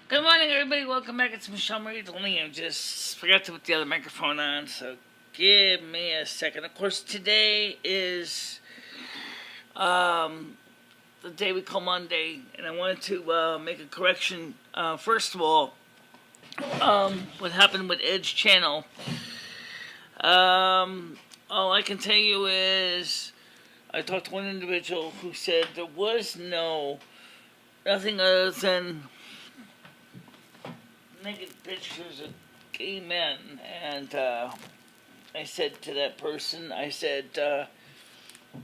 Good morning, everybody. Welcome back. It's MicheleMarieDalene. I just forgot to put the other microphone on, so give me a second. Of course, today is the day we call Monday, and I wanted to make a correction. First of all, what happened with Edge Channel. All I can tell you is I talked to one individual who said there was nothing other than naked pictures of gay men, and I said to that person,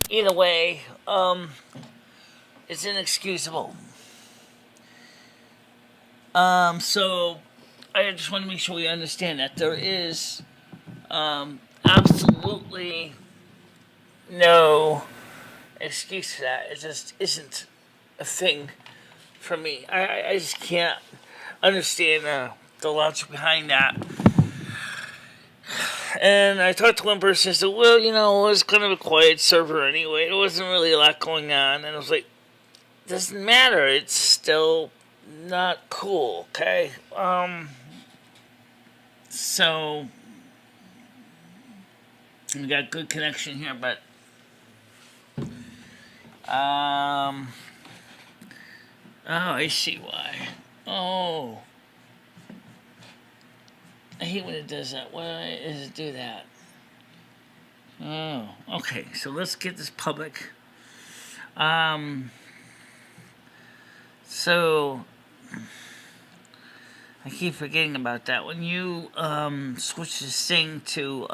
either way, it's inexcusable. So I just want to make sure we understand that there is absolutely no excuse for that. It just isn't a thing for me. I just can't understand the logic behind that. And I talked to one person and said, well, it was kind of a quiet server anyway. There wasn't really a lot going on. And I was like, doesn't matter. It's still not cool, okay? So we got good connection here, but oh, I see why. Oh, I hate when it does that. Why does it do that? Oh, okay. So let's get this public. So I keep forgetting about that. When you switch this thing to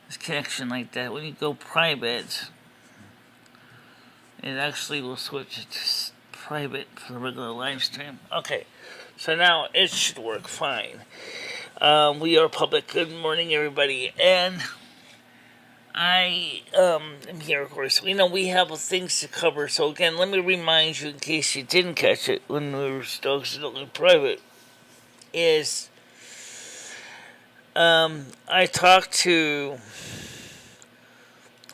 this connection like that, when you go private, it actually will switch it to private for the regular live stream. Okay, so now it should work fine. We are public. Good morning, everybody, and I am here, of course. We have things to cover. So again, let me remind you, in case you didn't catch it when we were still accidentally private, is I talked to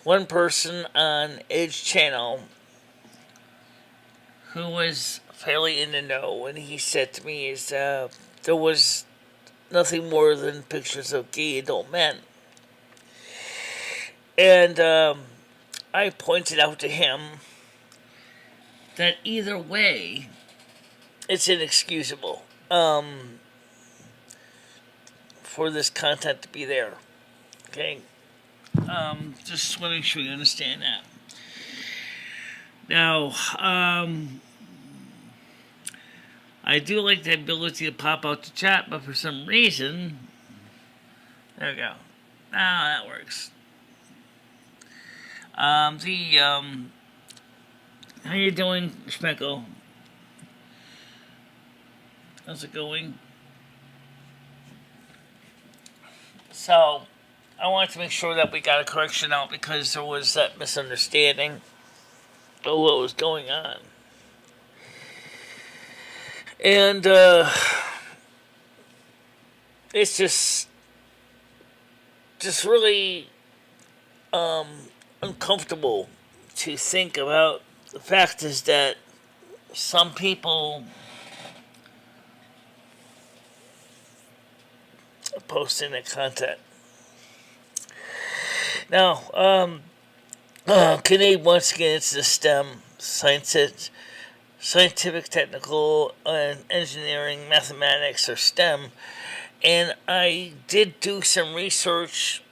one person on Edge Channel who was fairly in the know, and he said to me there was nothing more than pictures of gay adult men. And I pointed out to him that either way, it's inexcusable for this content to be there. Okay? Just want to make sure you understand that. Now, I do like the ability to pop out the chat, but for some reason, there we go. Now that works. How you doing, Schmecko? How's it going? So, I wanted to make sure that we got a correction out because there was that misunderstanding of what was going on. And it's just really uncomfortable to think about. The fact is that some people are posting that content. Now, Kinnaid, once again, it's the STEM, scientific, technical, and engineering, mathematics, or STEM. And I did do some research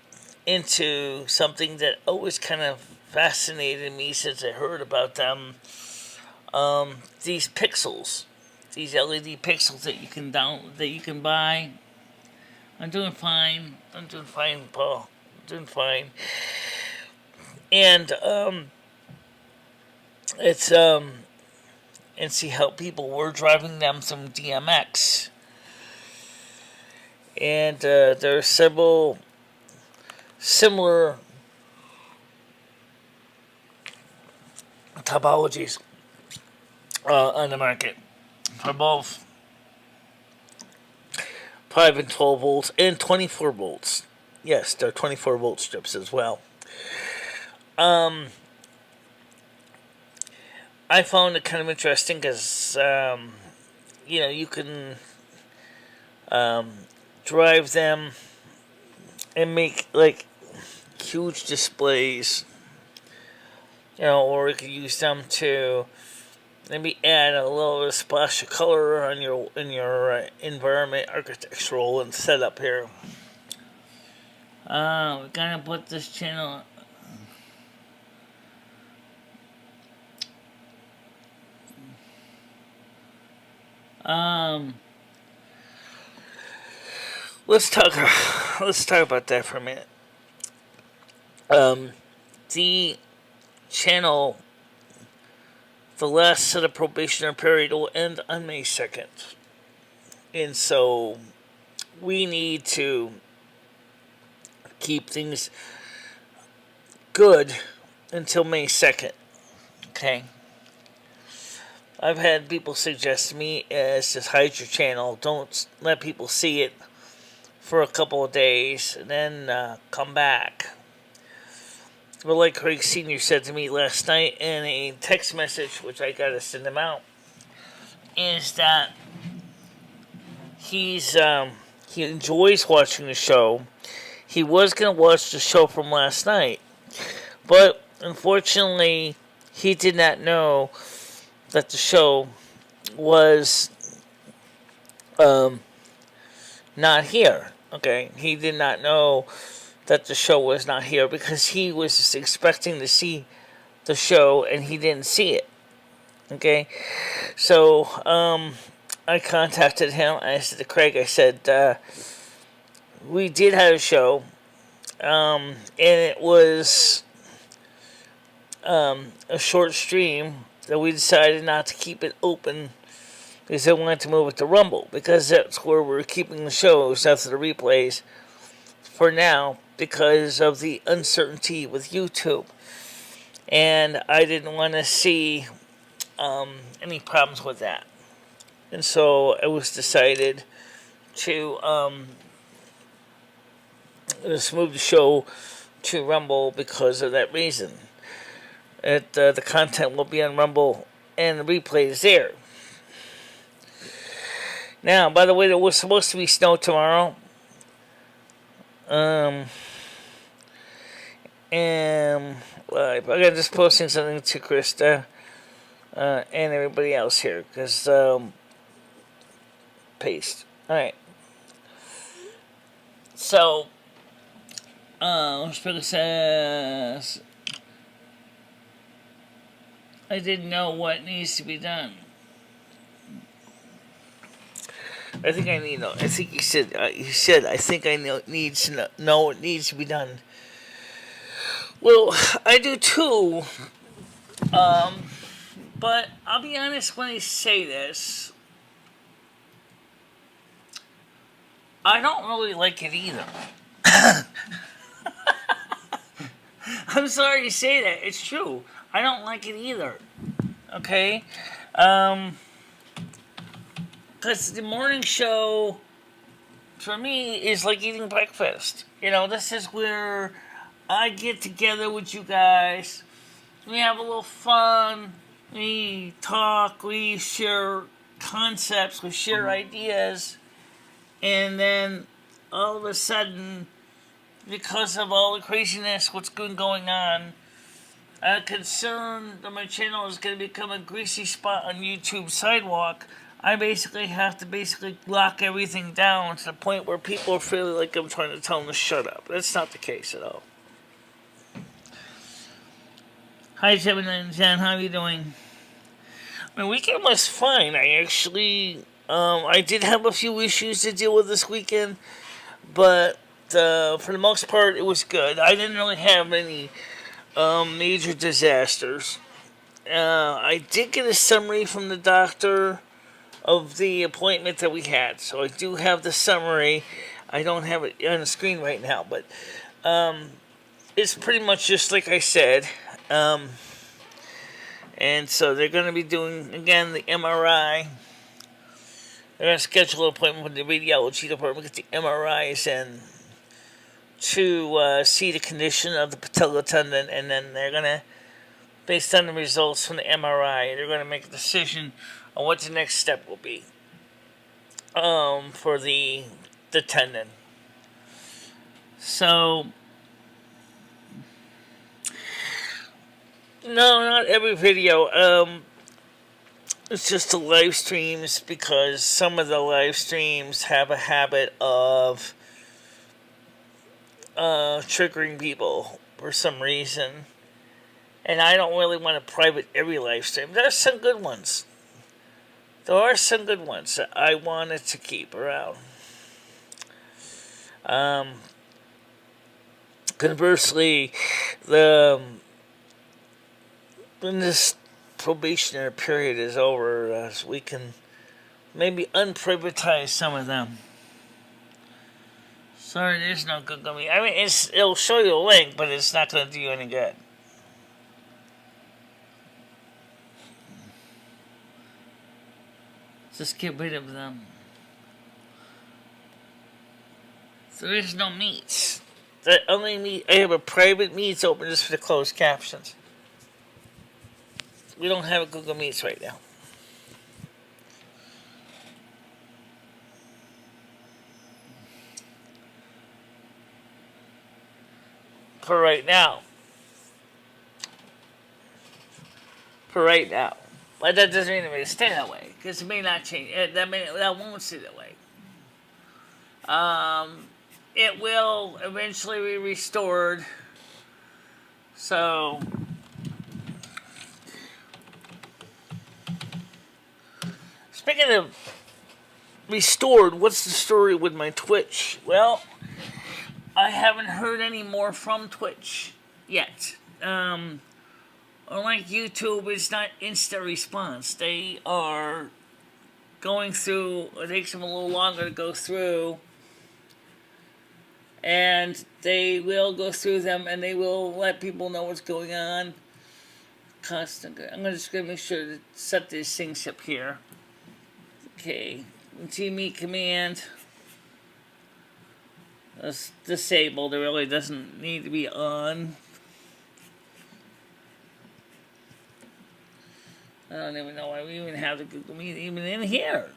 into something that always kind of fascinated me since I heard about them. These pixels, these LED pixels that you can buy. I'm doing fine, Paul. I'm doing fine. And it's and see how people were driving them from DMX. And there are several similar topologies on the market for both 5 and 12 volts and 24 volts. Yes, there are 24 volt strips as well. I found it kind of interesting because you can drive them and make like huge displays, or you could use them to maybe add a little splash of color on your environment, architectural and setup here. We're gonna put this channel. Let's talk about that for a minute. The channel, the last set of probationary period will end on May 2nd. And so we need to keep things good until May 2nd. Okay? I've had people suggest to me just hide your channel. Don't let people see it for a couple of days and then come back. But like Craig Sr. said to me last night in a text message, which I gotta send him out, is that he enjoys watching the show. He was gonna watch the show from last night, but unfortunately he did not know that the show was not here. Okay, he did not know that the show was not here because he was just expecting to see the show and he didn't see it. Okay, so I contacted him. I said to Craig, I said, we did have a show, and it was a short stream that we decided not to keep it open because I wanted to move it to Rumble because that's where we're keeping the shows after the replays for now because of the uncertainty with YouTube. And I didn't want to see any problems with that. And so it was decided to just move the show to Rumble because of that reason. The content will be on Rumble and the replay is there. Now, by the way, there was supposed to be snow tomorrow. And I got just posting something to Krista and everybody else here because paste. All right. So, Speaker says, I didn't know what needs to be done. I think he said, I think I need to know what needs to be done. Well, I do too. But I'll be honest when I say this. I don't really like it either. I'm sorry to say that. It's true. I don't like it either. Okay? Because the morning show, for me, is like eating breakfast. This is where I get together with you guys. We have a little fun. We talk. We share concepts. We share ideas. And then, all of a sudden, because of all the craziness, what's been going on, I'm concerned that my channel is going to become a greasy spot on YouTube's sidewalk. I basically have to lock everything down to the point where people are feeling like I'm trying to tell them to shut up. That's not the case at all. Hi, 797. How are you doing? My weekend was fine. I actually, I did have a few issues to deal with this weekend, but for the most part, it was good. I didn't really have any major disasters. I did get a summary from the doctor of the appointment that we had, so I do have the summary. I don't have it on the screen right now, but it's pretty much just like I said. And so they're going to be doing, again, the MRI. They're going to schedule an appointment with the radiology department, get the MRIs in to see the condition of the patella tendon, and then they're going to, based on the results from the MRI, they're going to make a decision on what the next step will be. for the tendon. So no, not every video. It's just the live streams, because some of the live streams have a habit of triggering people for some reason. And I don't really want to private every live stream. There are some good ones. That I wanted to keep around. Conversely, when this probationary period is over, we can maybe unprivatize some of them. Sorry, there's no Google Meet. I mean, it'll show you a link, but it's not going to do you any good. Just get rid of them. There is no meets. The only meet, I have a private meets open just for the closed captions. We don't have a Google Meets right now. For right now. But that doesn't mean it may stay that way, because it may not change. That won't stay that way. It will eventually be restored. So speaking of restored, what's the story with my Twitch? Well, I haven't heard any more from Twitch yet. Unlike YouTube, it's not instant response. They are going through. It takes them a little longer to go through. And they will go through them, and they will let people know what's going on. I'm just going to make sure to set these things up here. Okay. Team Meet command. That's disabled. It really doesn't need to be on. I don't even know why we even have the Google Meet even in here.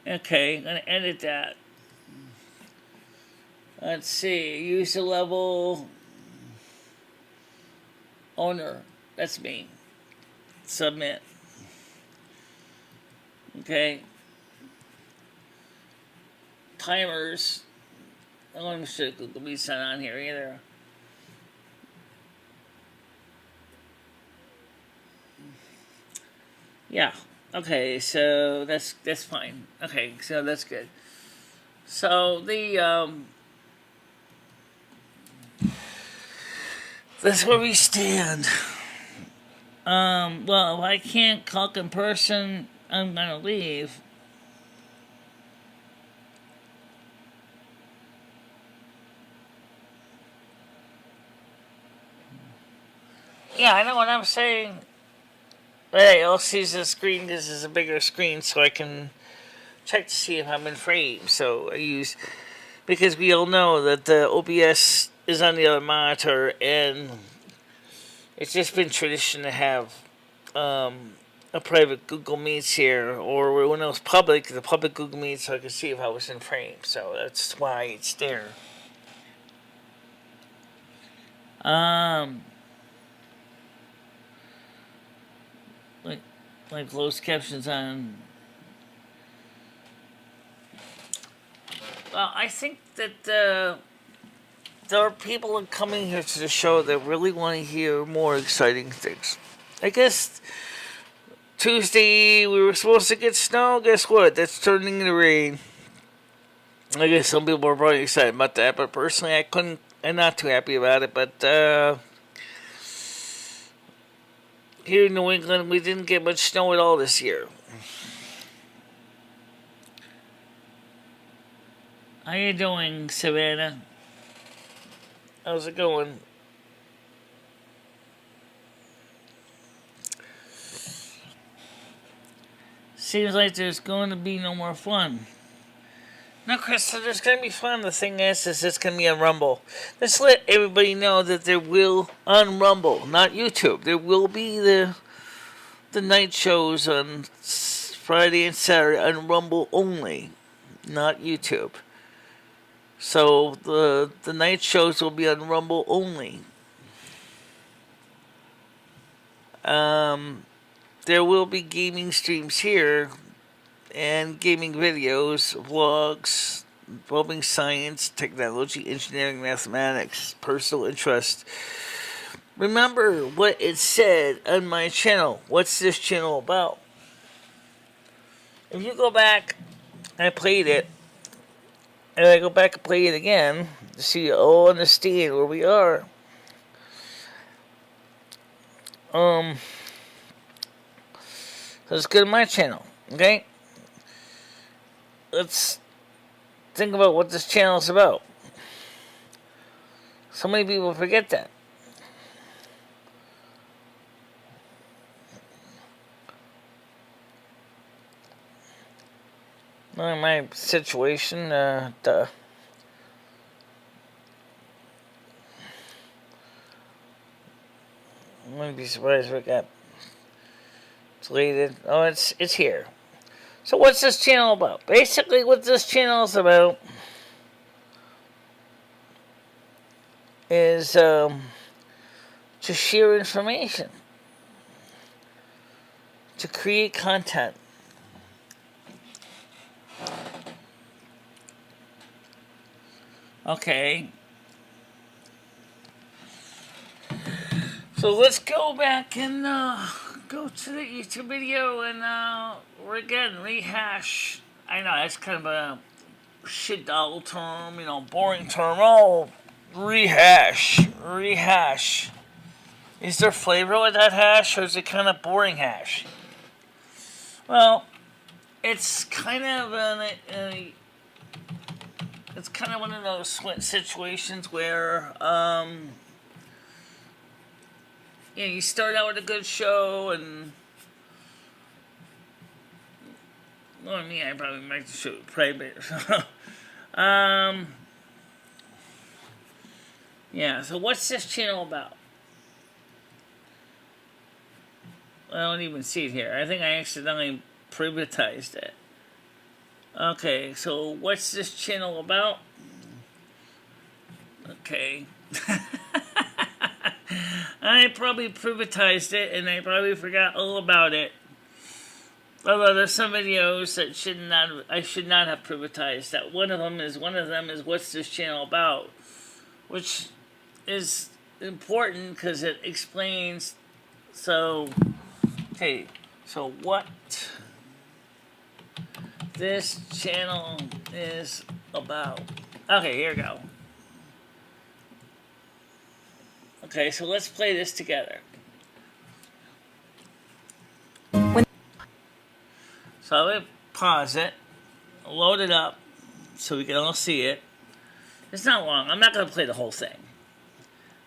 Okay, I'm going to edit that. Let's see. User level owner. That's me. Submit. Okay. Timers. I don't want to show Google Meet's not on here either. Yeah. Okay, so that's fine. Okay, so that's good. So that's where we stand. Well, if I can't talk in person, I'm gonna leave. Yeah, I know what I'm saying. Hey, I'll see the screen. This is a bigger screen, so I can check to see if I'm in frame. So I use, because we all know that the OBS is on the other monitor, and it's just been tradition to have a private Google Meets here, or when it was public, the public Google Meet, so I could see if I was in frame. So that's why it's there. Like closed captions on. Well, I think that there are people coming here to the show that really want to hear more exciting things. I guess Tuesday we were supposed to get snow. Guess what? That's turning into rain. I guess some people are probably excited about that, but personally, I'm not too happy about it. But here in New England, we didn't get much snow at all this year. How you doing, Savannah? How's it going? Seems like there's going to be no more fun. No, Chris, there's going to be fun. The thing is it's going to be on Rumble. Let's let everybody know that there will, on Rumble, not YouTube, there will be the night shows on Friday and Saturday on Rumble only, not YouTube. So the night shows will be on Rumble only. There will be gaming streams here and gaming videos, vlogs involving science, technology, engineering, mathematics, personal interest. Remember what it said on my channel. What's this channel about? If you go back, I played it, and I go back and play it again to see you all understand where we are. Let's go to my channel, okay? Let's think about what this channel is about. So many people forget that. My situation, I wouldn't be surprised if it got deleted. Oh, it's here. So what's this channel about? Basically, what this channel is about is to share information, to create content. Okay. So let's go back and go to the YouTube video and again rehash. I know that's kind of a shit dollar term, boring term. Oh, rehash. Is there flavor with that hash, or is it kind of boring hash? Well, it's kind of one of those situations where you start out with a good show, and well, me, I probably make the show private. Yeah. So what's this channel about? I don't even see it here. I think I accidentally privatized it. Okay, so what's this channel about? Okay. I probably privatized it, and I probably forgot all about it. Although there's some videos that I should not have privatized. That one of them is what's this channel about, which is important because it explains. So, okay, so what this channel is about. Okay, here we go. Okay, so let's play this together. So I'm going to pause it, load it up, so we can all see it. It's not long. I'm not going to play the whole thing.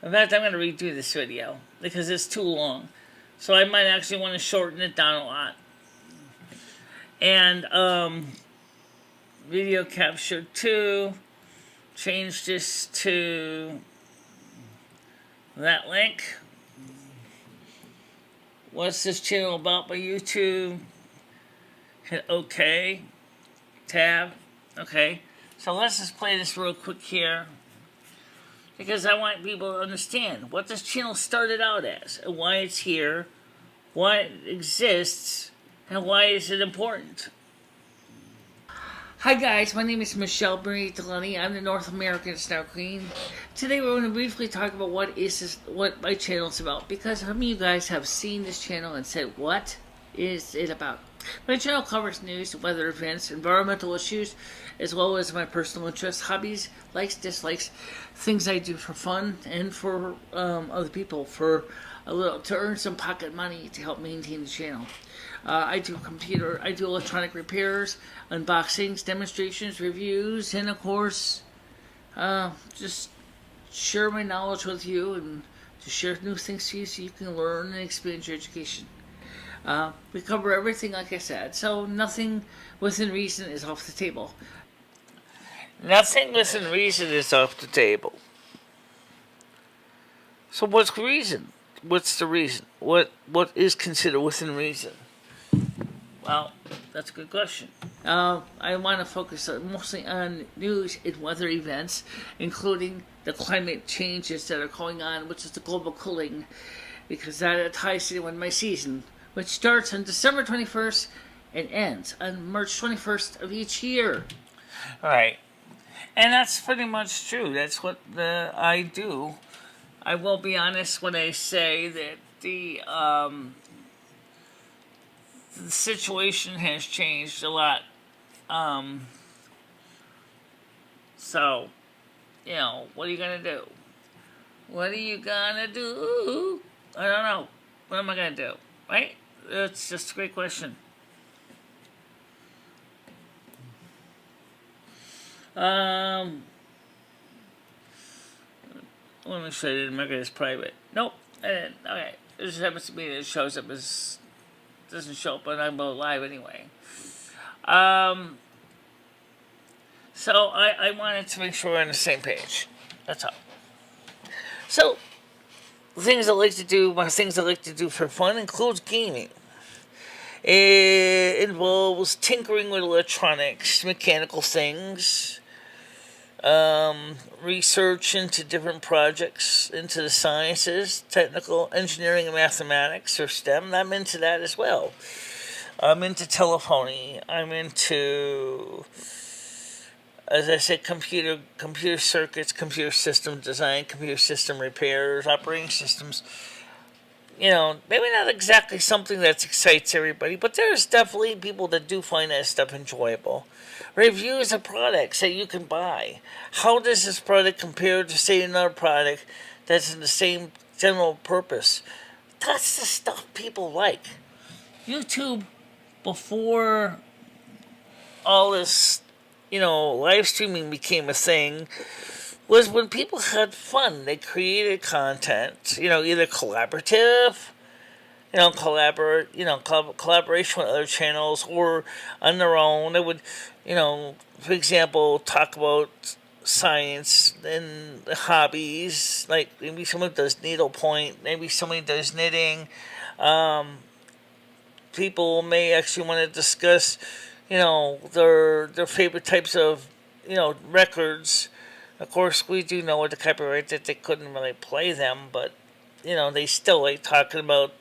In fact, I'm going to redo this video because it's too long. So I might actually want to shorten it down a lot. And video capture 2, change this to that link. What's this channel about by YouTube? Hit OK. Tab. Okay. So let's just play this real quick here, because I want people to understand what this channel started out as, and why it's here, why it exists, and why is it important. Hi guys, my name is MicheleMarieDalene. I'm the North American Star Queen. Today we're going to briefly talk about what my channel is about, because some of you guys have seen this channel and said, what is it about? My channel covers news, weather events, environmental issues, as well as my personal interests, hobbies, likes, dislikes, things I do for fun and for other people, for to earn some pocket money to help maintain the channel. I do electronic repairs, unboxings, demonstrations, reviews, and of course, just share my knowledge with you and to share new things to you so you can learn and expand your education. We cover everything, like I said, so nothing within reason is off the table. Nothing within reason is off the table. So what's reason? What's the reason? What is considered within reason? Well, That's a good question. I want to focus mostly on news and weather events, including the climate changes that are going on, which is the global cooling, because that ties to the one of my season, which starts on December 21st and ends on March 21st of each year. Right. And that's pretty much true. That's what I do. I will be honest when I say that the situation has changed a lot. So, what are you going to do? What are you going to do? I don't know. What am I going to do? Right? That's just a great question. Let me show you. I didn't make it as private. Nope, I didn't. Okay. It just happens to be that it shows up as... doesn't show up when I'm live anyway. So I wanted to make sure we're on the same page. That's all. So, the things I like to do, my things I like to do for fun includes gaming. It involves tinkering with electronics, mechanical things, research into different projects, into the sciences, technical, engineering, and mathematics, or STEM. I'm into that as well. I'm into telephony. I'm into, as I said, computer circuits, computer system design, computer system repairs, operating systems. Maybe not exactly something that excites everybody, but there's definitely people that do find that stuff enjoyable. Reviews of products that you can buy. How does this product compare to, say, another product that's in the same general purpose? That's the stuff people like. YouTube, before all this, live streaming became a thing, was when people had fun. They created content, either collaborative, collaboration with other channels, or on their own. They would, for example, talk about science and hobbies. Like maybe someone does needlepoint, maybe somebody does knitting. People may actually want to discuss, their favorite types of, records. Of course, we do know with the copyright that they couldn't really play them, but, they still like talking about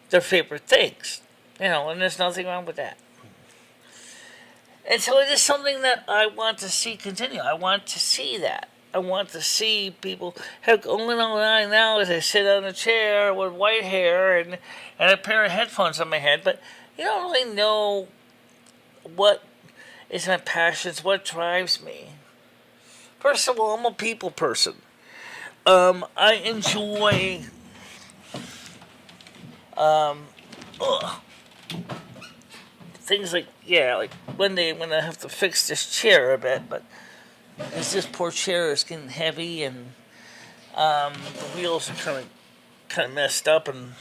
their favorite things. And there's nothing wrong with that. And so it is something that I want to see continue. I want to see that. I want to see people. Heck, only know I now as I sit on a chair with white hair and a pair of headphones on my head, but you don't really know what is my passions, what drives me. First of all, I'm a people person. I enjoy things like when I have to fix this chair a bit, but as this poor chair is getting heavy and the wheels are kind of messed up and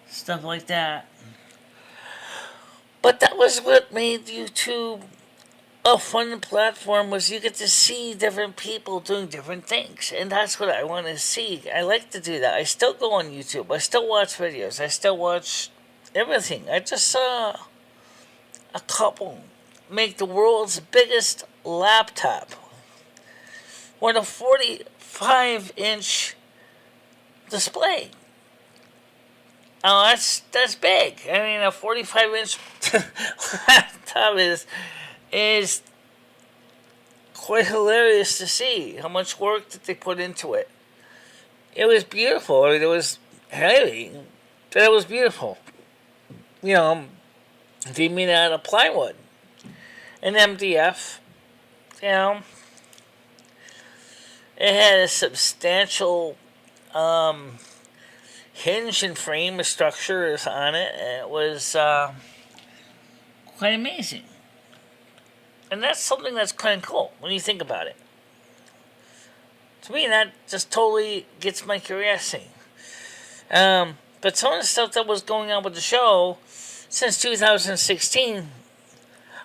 stuff like that. But that was what made YouTube a fun platform, was you get to see different people doing different things. And that's what I want to see. I like to do that. I still go on YouTube. I still watch videos. I still watch everything. I just saw a couple make the world's biggest laptop with a 45-inch display. Oh, that's big. I mean, a 45-inch laptop is quite hilarious to see how much work that they put into it. It was beautiful. I mean, it was heavy, but it was beautiful. They made it out of plywood and MDF. It had a substantial hinge and frame structure on it, and it was quite amazing. And that's something that's kind of cool when you think about it. To me, that just totally gets my curiosity. But some of the stuff that was going on with the show since 2016,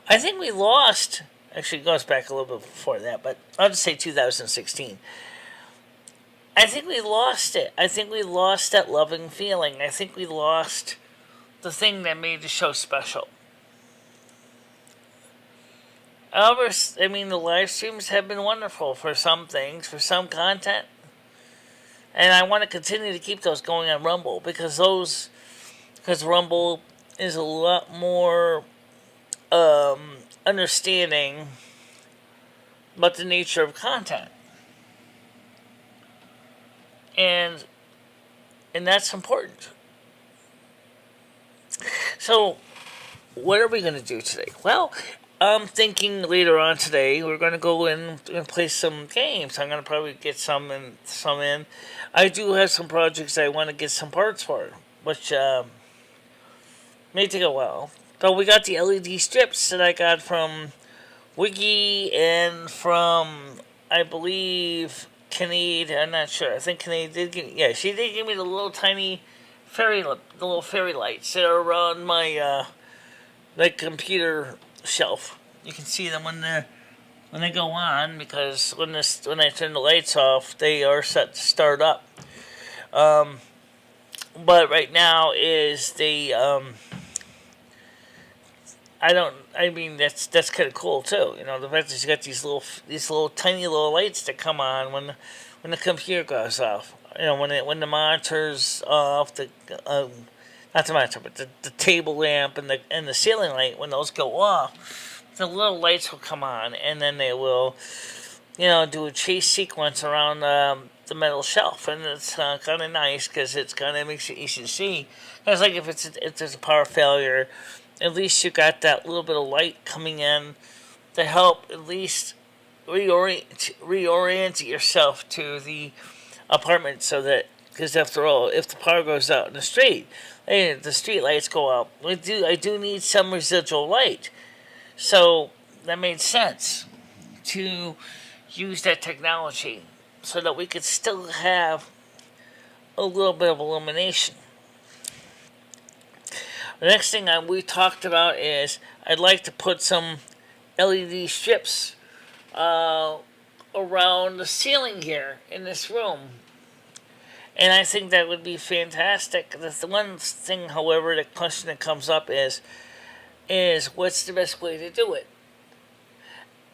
I think we lost. Actually, it goes back a little bit before that, but I'll just say 2016. I think we lost it. I think we lost that loving feeling. I think we lost the thing that made the show special. However, I mean, the live streams have been wonderful for some things, for some content. And I want to continue to keep those going on Rumble because Rumble is a lot more understanding about the nature of content, and that's important. So, what are we going to do today? Well, I'm thinking later on today we're going to go in and play some games. I'm going to probably get some in. I do have some projects I want to get some parts for, which may take a while. But we got the LED strips that I got from Wiggy and from, I believe, Kinnead. I'm not sure. I think Kinnead did give me, yeah, she did give me the little tiny fairy lights that are around my computer shelf. You can see them when they go on, because when I turn the lights off, they are set to start up. But right now is the I mean that's kind of cool too. You know, the fact that you got these little tiny little lights that come on when the computer goes off. You know, when the monitor's off, not the monitor, but the table lamp and the ceiling light, when those go off, the little lights will come on, and then they will, do a chase sequence around the metal shelf, and it's kind of nice because it kind of makes it easy to see. It's like if there's a power failure, at least you got that little bit of light coming in to help at least reorient yourself to the apartment, so that, because after all, if the power goes out in the street, the street lights go out. I do need some residual light, so that made sense to use that technology so that we could still have a little bit of illumination. The next thing we talked about is I'd like to put some LED strips around the ceiling here in this room. And I think that would be fantastic. The one thing, however, the question that comes up is what's the best way to do it?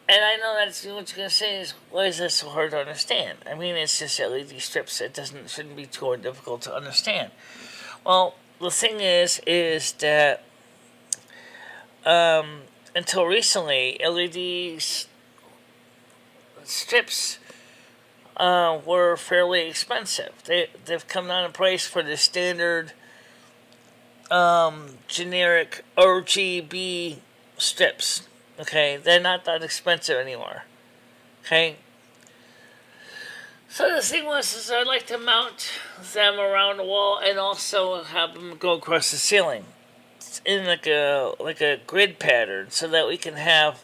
And I know that's what you're going to say is, why is that so hard to understand? I mean, it's just LED strips. It shouldn't be too difficult to understand. Well, the thing is that until recently, LED strips were fairly expensive. They've come down in price for the standard generic RGB strips. Okay, they're not that expensive anymore. Okay, so the thing is I'd like to mount them around the wall and also have them go across the ceiling in like a grid pattern, so that we can have,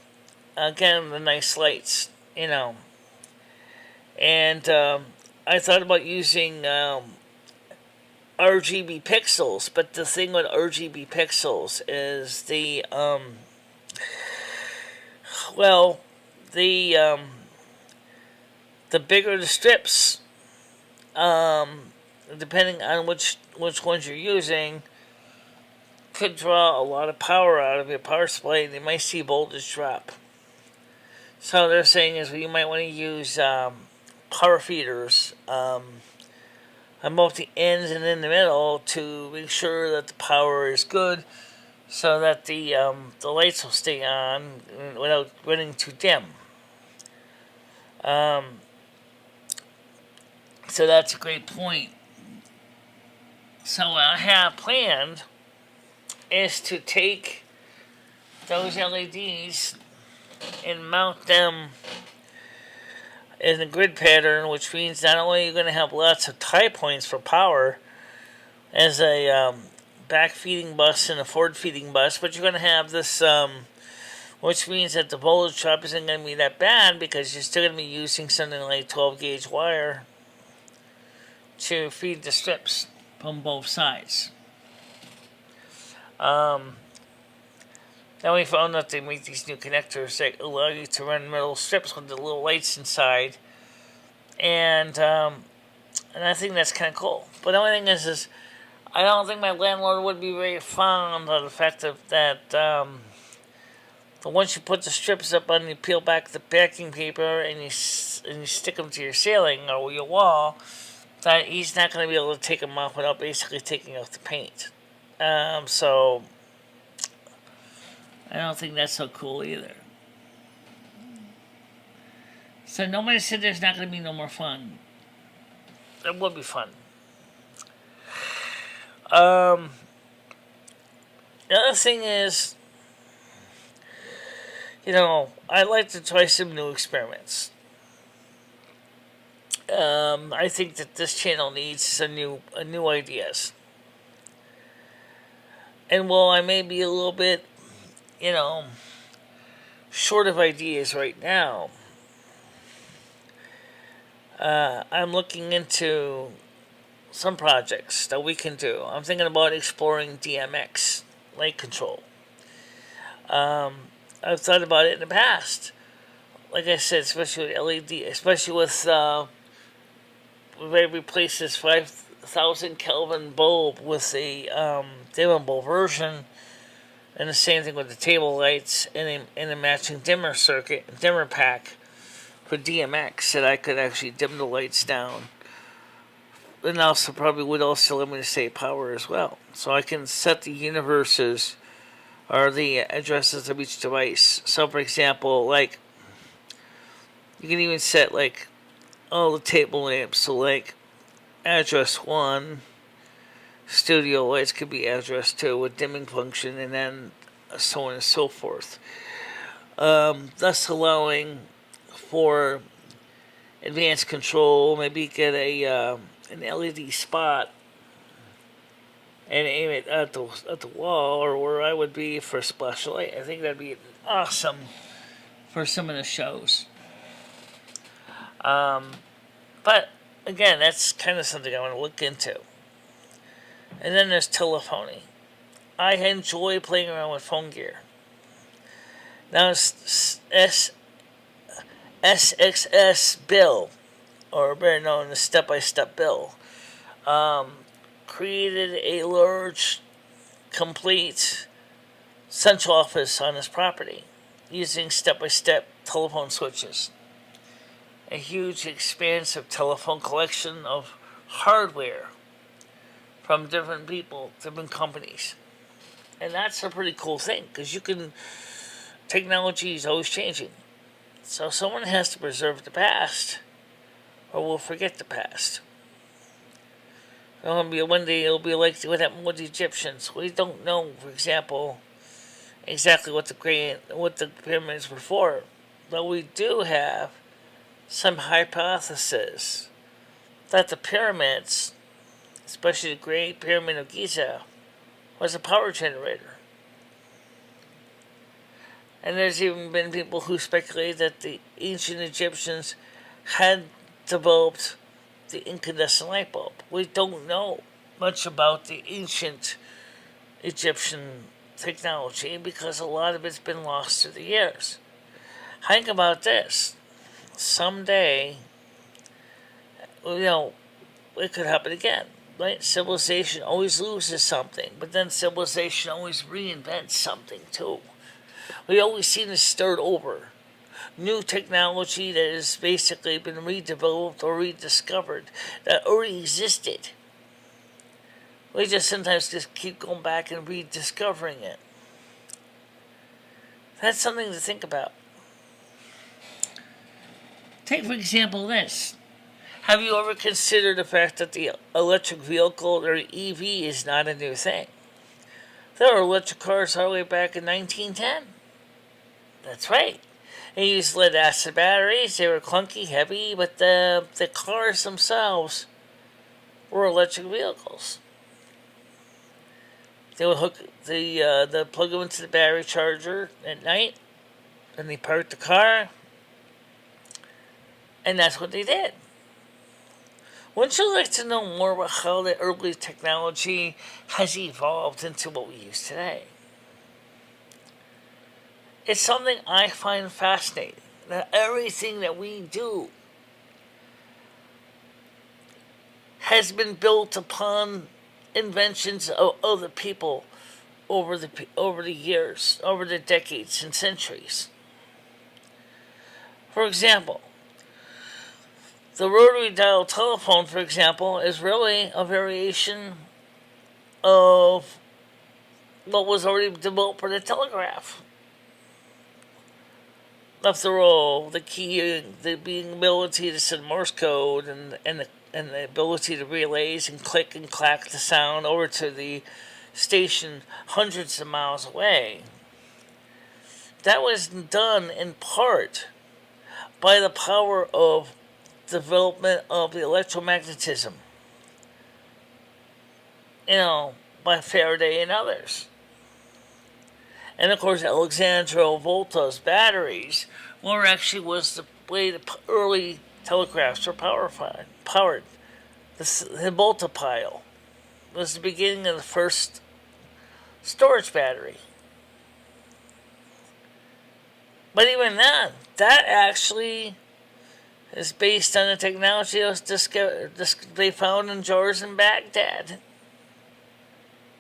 again, the nice lights, And I thought about using RGB pixels, but the thing with RGB pixels is the bigger the strips, depending on which ones you're using, could draw a lot of power out of your power supply, and you might see voltage drop. So they're saying is you might want to use power feeders on both the ends and in the middle to make sure that the power is good, so that the lights will stay on without running too dim. So that's a great point. So what I have planned is to take those LEDs and mount them in a grid pattern, which means not only are you going to have lots of tie points for power as a back feeding bus and a forward feeding bus, but you're going to have this, which means that the voltage drop isn't going to be that bad, because you're still going to be using something like 12 gauge wire to feed the strips from both sides. Now we found out they make these new connectors that allow you to run metal strips with the little lights inside, and I think that's kind of cool. But the only thing is I don't think my landlord would be very fond of the fact that But once you put the strips up on, you peel back the backing paper and you stick them to your ceiling or your wall, that he's not going to be able to take them off without basically taking off the paint. So I don't think that's so cool either. So nobody said there's not going to be no more fun. It would be fun. The other thing is, I'd like to try some new experiments. I think that this channel needs some new ideas. And while I may be a little bit, short of ideas right now, I'm looking into some projects that we can do. I'm thinking about exploring DMX, light control. I've thought about it in the past. Like I said, especially with LED, especially with we've replaced this 5,000 Kelvin bulb with the dimmable version, and the same thing with the table lights and a matching dimmer pack for DMX that I could actually dim the lights down. And also probably would also let me to save power as well. So I can set the universes or the addresses of each device. So for example, like you can even set like all the table lamps. So like address 1, studio lights could be address 2 with dimming function, and then so on and so forth. Thus allowing for advanced control, maybe get an LED spot and aim it at the wall or where I would be for a splash of light. I think that'd be awesome for some of the shows. But again, that's kind of something I want to look into. And then there's telephony. I enjoy playing around with phone gear. Now SXS Bill, or better known as Step-by-Step Bill, created a large, complete central office on his property using step-by-step telephone switches. A huge, expansive telephone collection of hardware from different people, different companies. And that's a pretty cool thing, because technology is always changing. So someone has to preserve the past, or we'll forget the past. One day it'll be like what happened with the Egyptians. We don't know, for example, exactly what the pyramids were for, but we do have some hypothesis that the pyramids, especially the Great Pyramid of Giza, was a power generator. And there's even been people who speculate that the ancient Egyptians had developed the incandescent light bulb. We don't know much about the ancient Egyptian technology because a lot of it's been lost through the years. Think about this. Someday, it could happen again. Right? Civilization always loses something, but then civilization always reinvents something too. We always seem to start over. New technology that has basically been redeveloped or rediscovered that already existed. We just sometimes keep going back and rediscovering it. That's something to think about. Take, for example, this. Have you ever considered the fact that the electric vehicle, or EV, is not a new thing? There were electric cars all the way back in 1910. That's right. They used lead-acid batteries. They were clunky, heavy, but the cars themselves were electric vehicles. They would hook the plug them into the battery charger at night, and they parked the car, and that's what they did. Wouldn't you like to know more about how the early technology has evolved into what we use today? It's something I find fascinating, that everything that we do has been built upon inventions of other people over the years, over the decades and centuries. For example, the rotary dial telephone, for example, is really a variation of what was already developed for the telegraph. After all, the key, the being ability to send Morse code and the ability to relays and click and clack the sound over to the station hundreds of miles away. That was done in part by the power of development of the electromagnetism, by Faraday and others. And of course, Alexandro Volta's batteries was the way the early telegraphs were powered. The Volta pile was the beginning of the first storage battery. But even that actually is based on the technology they found in jars in Baghdad,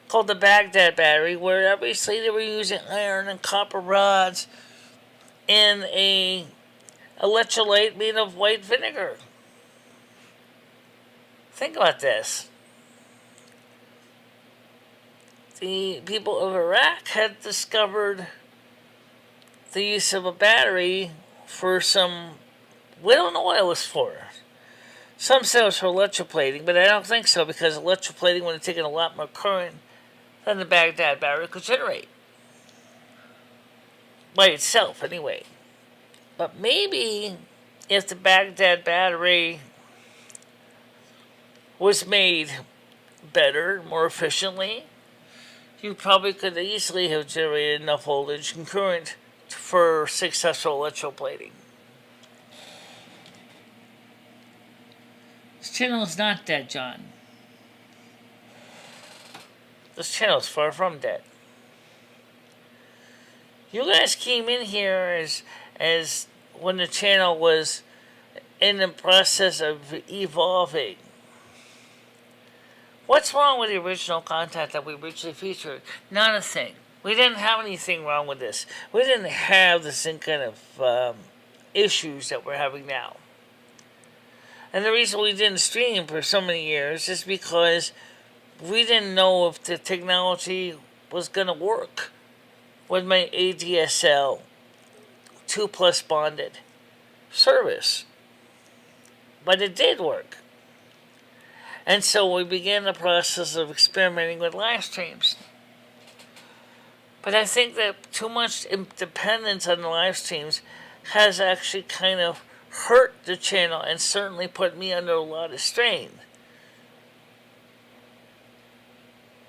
called the Baghdad battery, where obviously they were using iron and copper rods in a electrolyte made of white vinegar. Think about this. The people of Iraq had discovered the use of a battery for some, we don't know what it was for. Some said it was for electroplating, but I don't think so, because electroplating would have taken a lot more current than the Baghdad battery could generate. By itself, anyway. But maybe if the Baghdad battery was made better, more efficiently, you probably could easily have generated enough voltage and current for successful electroplating. This channel is not dead, John. This channel is far from dead. You guys came in here as when the channel was in the process of evolving. What's wrong with the original content that we originally featured? Not a thing. We didn't have anything wrong with this. We didn't have the same kind of issues that we're having now. And the reason we didn't stream for so many years is because we didn't know if the technology was going to work with my ADSL 2+ bonded service. But it did work. And so we began the process of experimenting with live streams. But I think that too much dependence on the live streams has actually kind of hurt the channel and certainly put me under a lot of strain.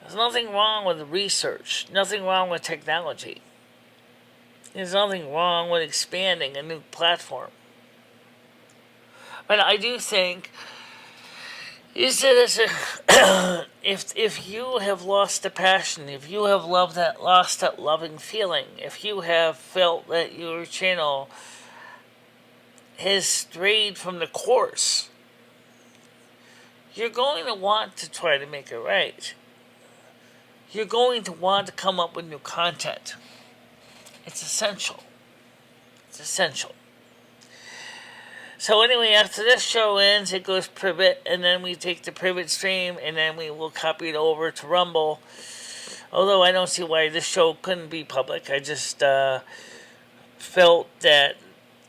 There's nothing wrong with research, nothing wrong with technology. There's nothing wrong with expanding a new platform. But I do think is that if you have lost the passion, if you have lost that loving feeling, if you have felt that your channel has strayed from the course, you're going to want to try to make it right. You're going to want to come up with new content. It's essential. It's essential. So anyway, after this show ends, it goes private, and then we take the private stream, and then we will copy it over to Rumble. Although I don't see why this show couldn't be public. I just felt that,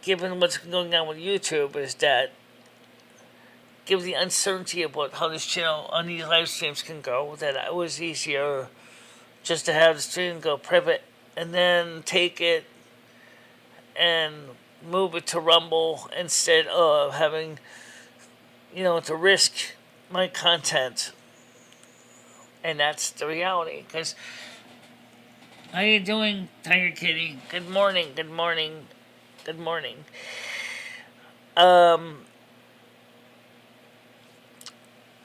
given what's going on with YouTube, is that, given the uncertainty about how this channel on these live streams can go, that it was easier just to have the stream go private, and then take it and move it to Rumble instead of having, to risk my content. And that's the reality. Because, how you doing, Tiger Kitty? Good morning, good morning, good morning. I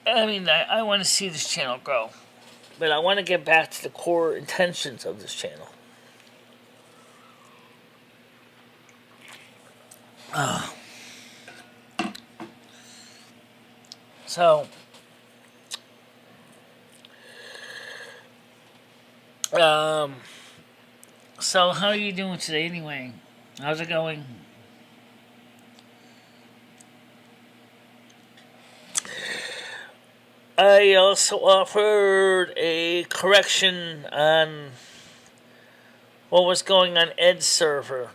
want to see this channel grow. But I want to get back to the core intentions of this channel. So, Um, so how are you doing today anyway? How's it going? I also offered a correction on what was going on Ed's server.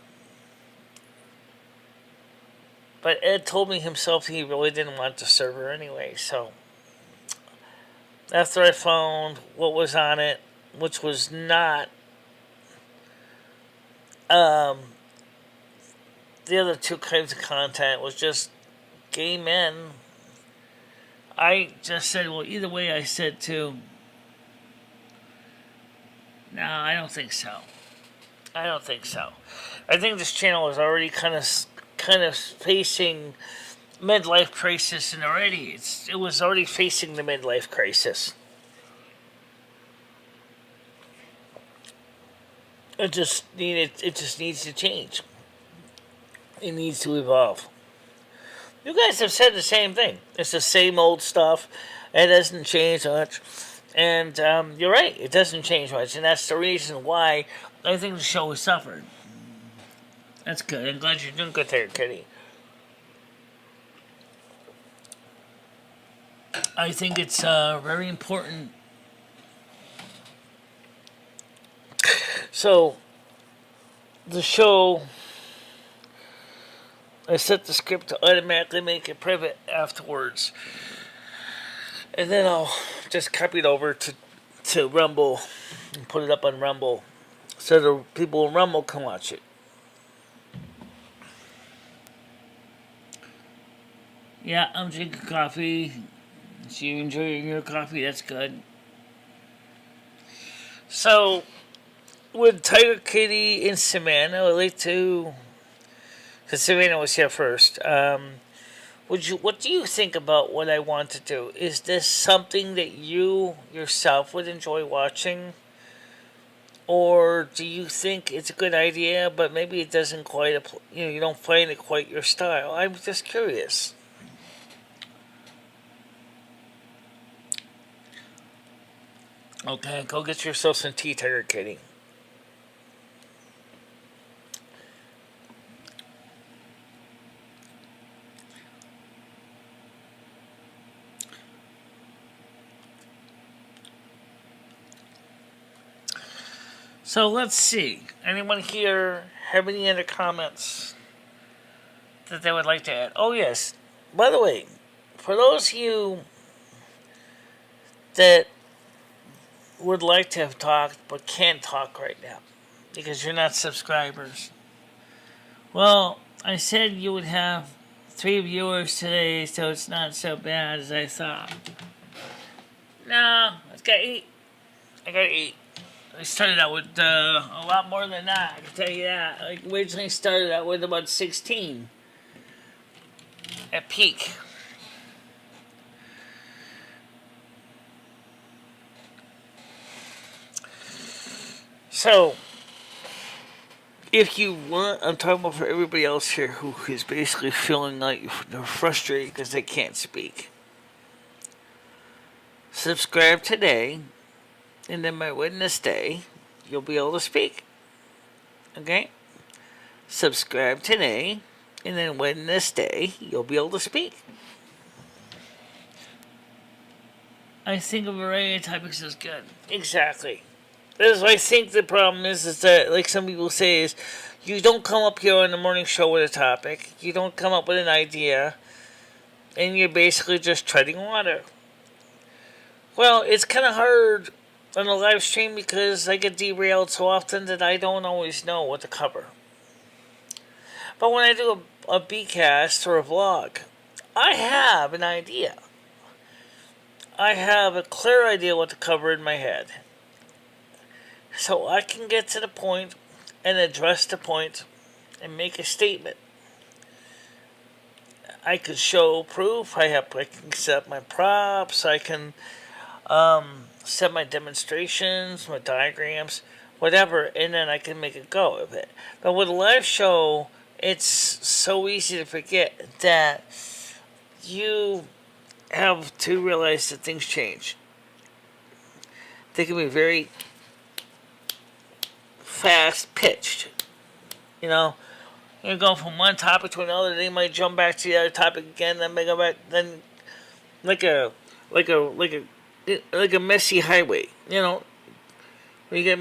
But Ed told me himself he really didn't want the server anyway, so after I found what was on it, which was not um, the other two kinds of content, was just gay men, I just said, well, either way, I said to, no, I don't think so. I don't think so. I think this channel is already kind of facing midlife crisis, and already it was already facing the midlife crisis. It just needs to change. It needs to evolve. You guys have said the same thing. It's the same old stuff. It doesn't change much. And you're right, it doesn't change much. And that's the reason why I think the show has suffered. That's good. I'm glad you're doing good there, Kitty. I think it's very important. So, the show, I set the script to automatically make it private afterwards. And then I'll just copy it over to Rumble and put it up on Rumble so the people in Rumble can watch it. Yeah, I'm drinking coffee. So you enjoying your coffee? That's good. So, with Tiger Kitty and Savannah, I would like to, because Savannah was here first. What do you think about what I want to do? Is this something that you yourself would enjoy watching? Or do you think it's a good idea, but maybe it doesn't quite, you don't find it quite your style? I'm just curious. Okay, go get yourself some tea, Tiger Kitty. So let's see. Anyone here have any other comments that they would like to add? Oh, yes. By the way, for those of you that would like to have talked but can't talk right now because you're not subscribers, well, I said you would have 3 viewers today, so it's not so bad as I thought. No, I gotta eat. I started out with a lot more than that, I can tell you that. I originally started out with about 16 at peak. So, if you want, I'm talking about for everybody else here who is basically feeling like they're frustrated because they can't speak. Subscribe today, and then by Wednesday, you'll be able to speak. Okay? Subscribe today, and then Wednesday, you'll be able to speak. I think a variety of topics is good. Exactly. I think the problem is that, like some people say, is you don't come up here on the morning show with a topic. You don't come up with an idea. And you're basically just treading water. Well, it's kind of hard on a live stream because I get derailed so often that I don't always know what to cover. But when I do a B-cast or a vlog, I have an idea. I have a clear idea what to cover in my head. So I can get to the point and address the point and make a statement. I could show proof. I can set up my props. I can set my demonstrations, my diagrams, whatever, and then I can make a go of it. But with a live show, it's so easy to forget that you have to realize that things change. They can be very fast pitched. You know, you're going from one topic to another. They might jump back to the other topic again, then they go back. Then like a like a like a like a messy highway. You know, when you get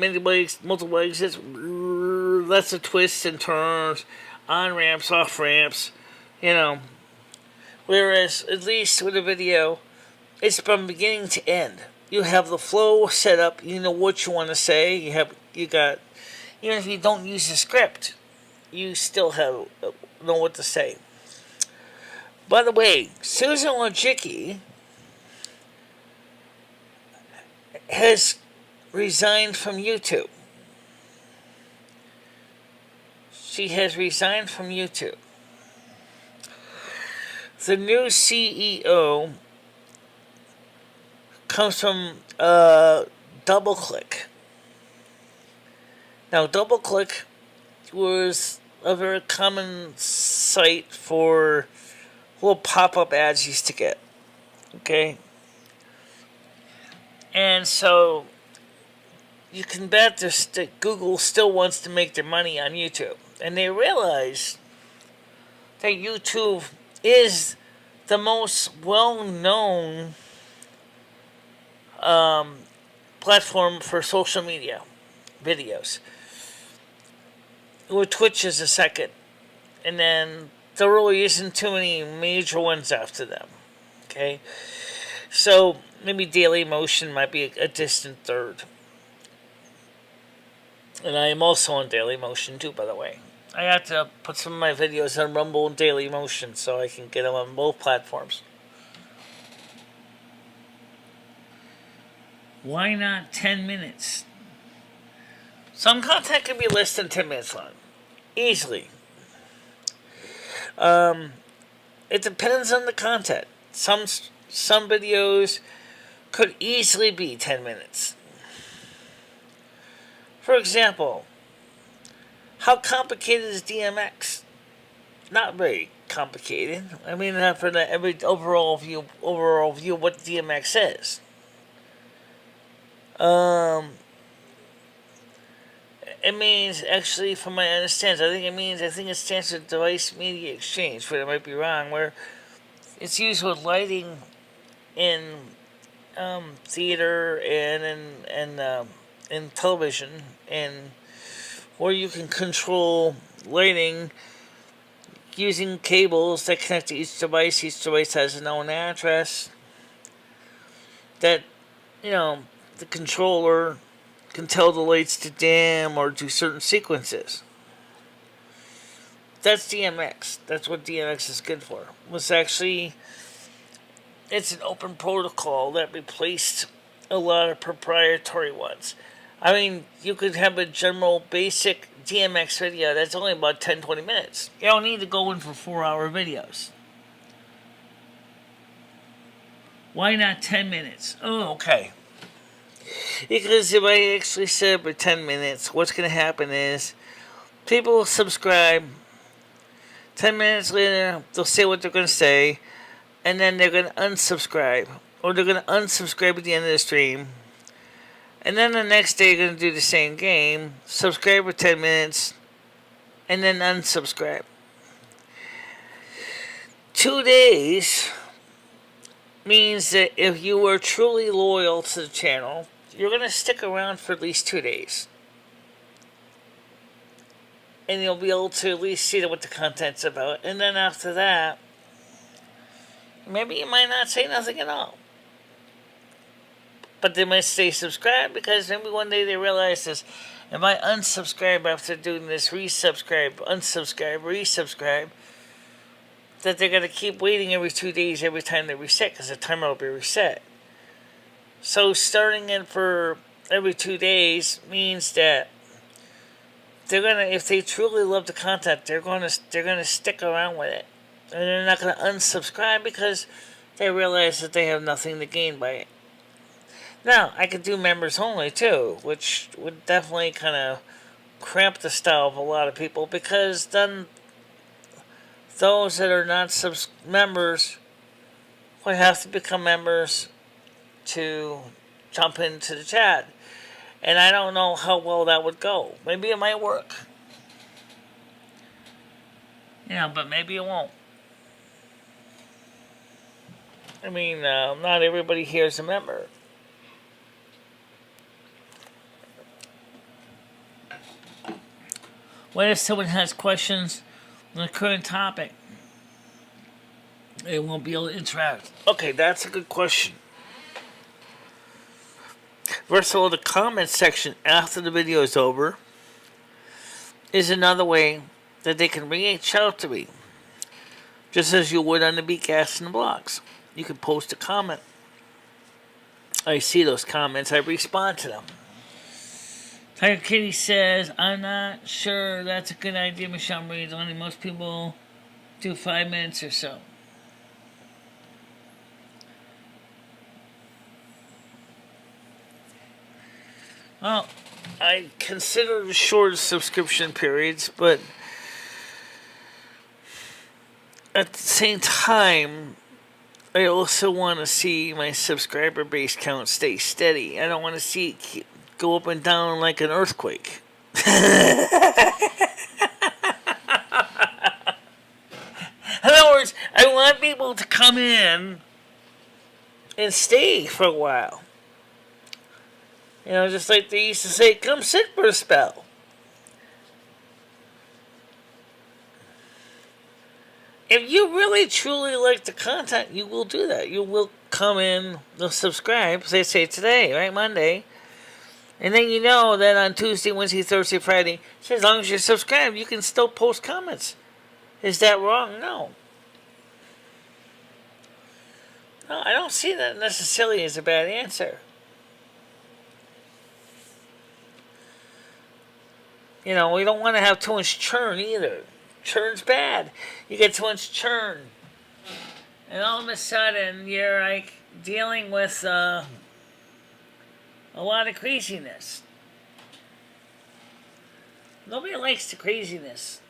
multiple exits, lots of twists and turns, on ramps, off ramps. You know, whereas at least with a video, it's from beginning to end. You have the flow set up. You know what you want to say. You got, even if you don't use the script, you still know what to say. By the way, Susan Wojcicki has resigned from YouTube. She has resigned from YouTube. The new CEO comes from DoubleClick. Now, DoubleClick was a very common site for little pop-up ads you used to get. Okay? And so, you can bet that Google still wants to make their money on YouTube. And they realize that YouTube is the most well-known platform for social media videos. Well, Twitch is a second, and then there really isn't too many major ones after them. Okay, so maybe Dailymotion might be a distant third, and I am also on Dailymotion too, by the way. I have to put some of my videos on Rumble and Dailymotion so I can get them on both platforms. Why not 10 minutes? Some content can be less than 10 minutes long. Easily. It depends on the content. Some videos could easily be 10 minutes. For example, how complicated is DMX? Not very complicated. I mean, for every overall view of what DMX is. It means, actually, from my understanding, I think it stands for Device Media Exchange, but I might be wrong, where it's used with lighting in theater and in television, and where you can control lighting using cables that connect to each device. Each device has a known address that, the controller can tell the lights to dim or do certain sequences. That's DMX. That's what DMX is good for. It's an open protocol that replaced a lot of proprietary ones. I mean, you could have a general basic DMX video that's only about 10-20 minutes. You don't need to go in for 4-hour videos. Why not 10 minutes? Oh, okay. Because if I actually set up for 10 minutes, what's going to happen is people will subscribe. 10 minutes later, they'll say what they're going to say, and then they're going to unsubscribe. Or they're going to unsubscribe at the end of the stream. And then the next day, you're going to do the same game, subscribe for 10 minutes, and then unsubscribe. 2 days means that if you are truly loyal to the channel, you're going to stick around for at least 2 days. And you'll be able to at least see what the content's about. And then after that, maybe you might not say nothing at all. But they might stay subscribed because maybe one day they realize this. If I unsubscribe after doing this, resubscribe, unsubscribe, resubscribe, that they're going to keep waiting every 2 days every time they reset because the timer will be reset. So starting in for every 2 days means that they're going to, if they truly love the content, they're going to stick around with it. And they're not going to unsubscribe because they realize that they have nothing to gain by it. Now, I could do members only too, which would definitely kind of cramp the style of a lot of people because then those that are not members would have to become members to jump into the chat. And I don't know how well that would go. Maybe it might work. But maybe it won't. I mean, not everybody here is a member. What if someone has questions on the current topic? They won't be able to interact. Okay, that's a good question. First of all, the comment section after the video is over is another way that they can reach out to me. Just as you would on the Beatcast and the blogs. You can post a comment. I see those comments. I respond to them. Tiger Kitty says, I'm not sure that's a good idea, MicheleMarieDalene. Most people do 5 minutes or so. Well, I consider the short subscription periods, but at the same time, I also want to see my subscriber base count stay steady. I don't want to see it go up and down like an earthquake. In other words, I want people to come in and stay for a while. Just like they used to say, come sit for a spell. If you really truly like the content, you will do that. You will come in, you'll subscribe, say today, right, Monday. And then you know that on Tuesday, Wednesday, Thursday, Friday, as long as you're subscribed, you can still post comments. Is that wrong? No. No, I don't see that necessarily as a bad answer. We don't want to have too much churn either. Churn's bad. You get too much churn. And all of a sudden, you're like dealing with a lot of craziness. Nobody likes the craziness.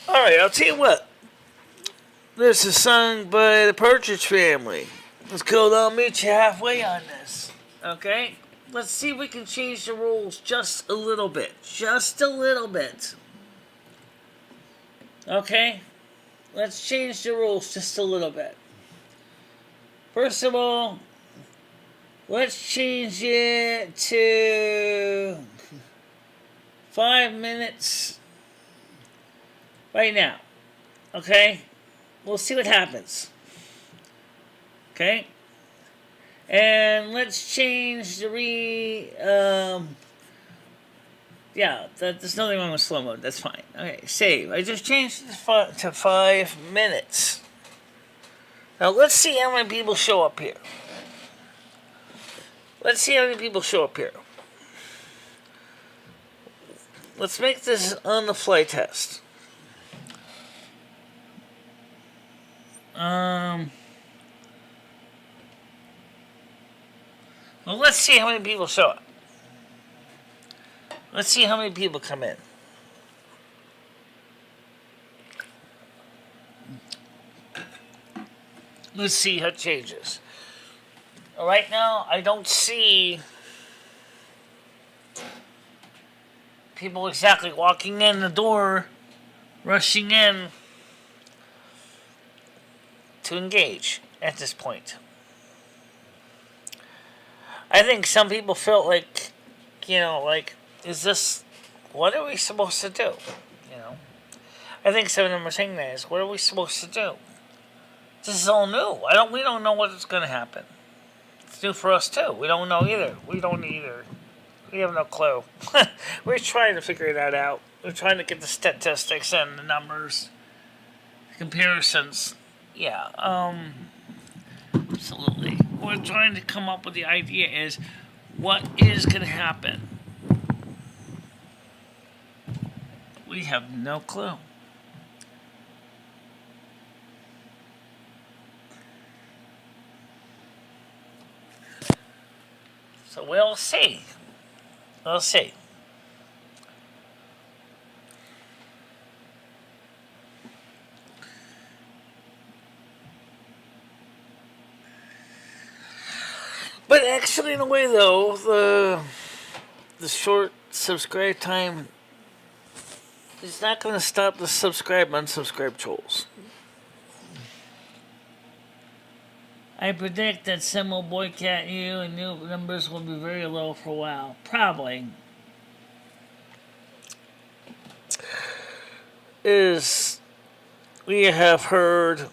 Alright, I'll tell you what. This is sung by the Partridge Family. Let's go, I'll meet you halfway on this. Okay? Let's see if we can change the rules just a little bit. Just a little bit. Okay? Let's change the rules just a little bit. First of all, let's change it to 5 minutes right now. Okay? We'll see what happens. Okay? And let's change the there's nothing wrong with slow mode. That's fine. Okay, save. I just changed it to 5 minutes. Now let's see how many people show up here. Let's see how many people show up here. Let's make this on the fly test. Well, let's see how many people show up. Let's see how many people come in. Let's see how it changes. Right now, I don't see people exactly walking in the door, rushing in to engage at this point. I think some people felt like, is this, what are we supposed to do? I think some of them are saying that is, what are we supposed to do? This is all new. We don't know what's going to happen. It's new for us too. We don't know either. We have no clue. We're trying to figure that out. We're trying to get the statistics and the numbers, comparisons. Yeah, absolutely. We're trying to come up with the idea is, what is going to happen? We have no clue. So we'll see. We'll see. But actually, in a way, though, the short subscribe time is not going to stop the subscribe unsubscribe trolls. I predict that some will boycott you and new numbers will be very low for a while. Probably. Is we have heard,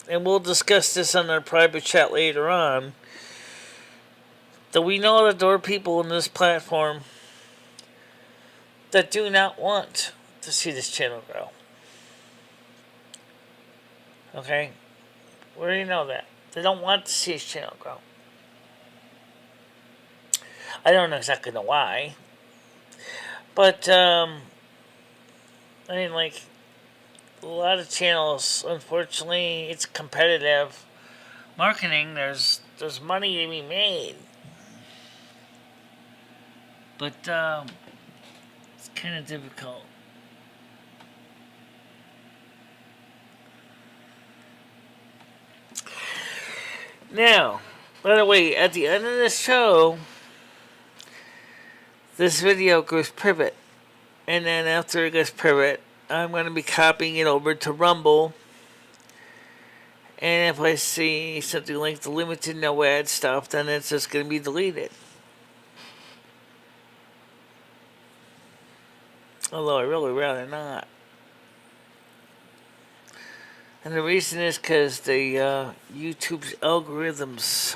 and we'll discuss this on our private chat later on, that we know that there are people on this platform that do not want to see this channel grow. Okay? We already know that. They don't want to see his channel grow. I don't know exactly know why. But, I mean, like, a lot of channels, unfortunately, it's competitive marketing. There's money to be made. But, it's kind of difficult. Now, by the way, at the end of the show, this video goes private. And then after it goes private, I'm going to be copying it over to Rumble. And if I see something like the limited no ad stuff, then it's just going to be deleted. Although I really rather not. And the reason is because the YouTube's algorithms,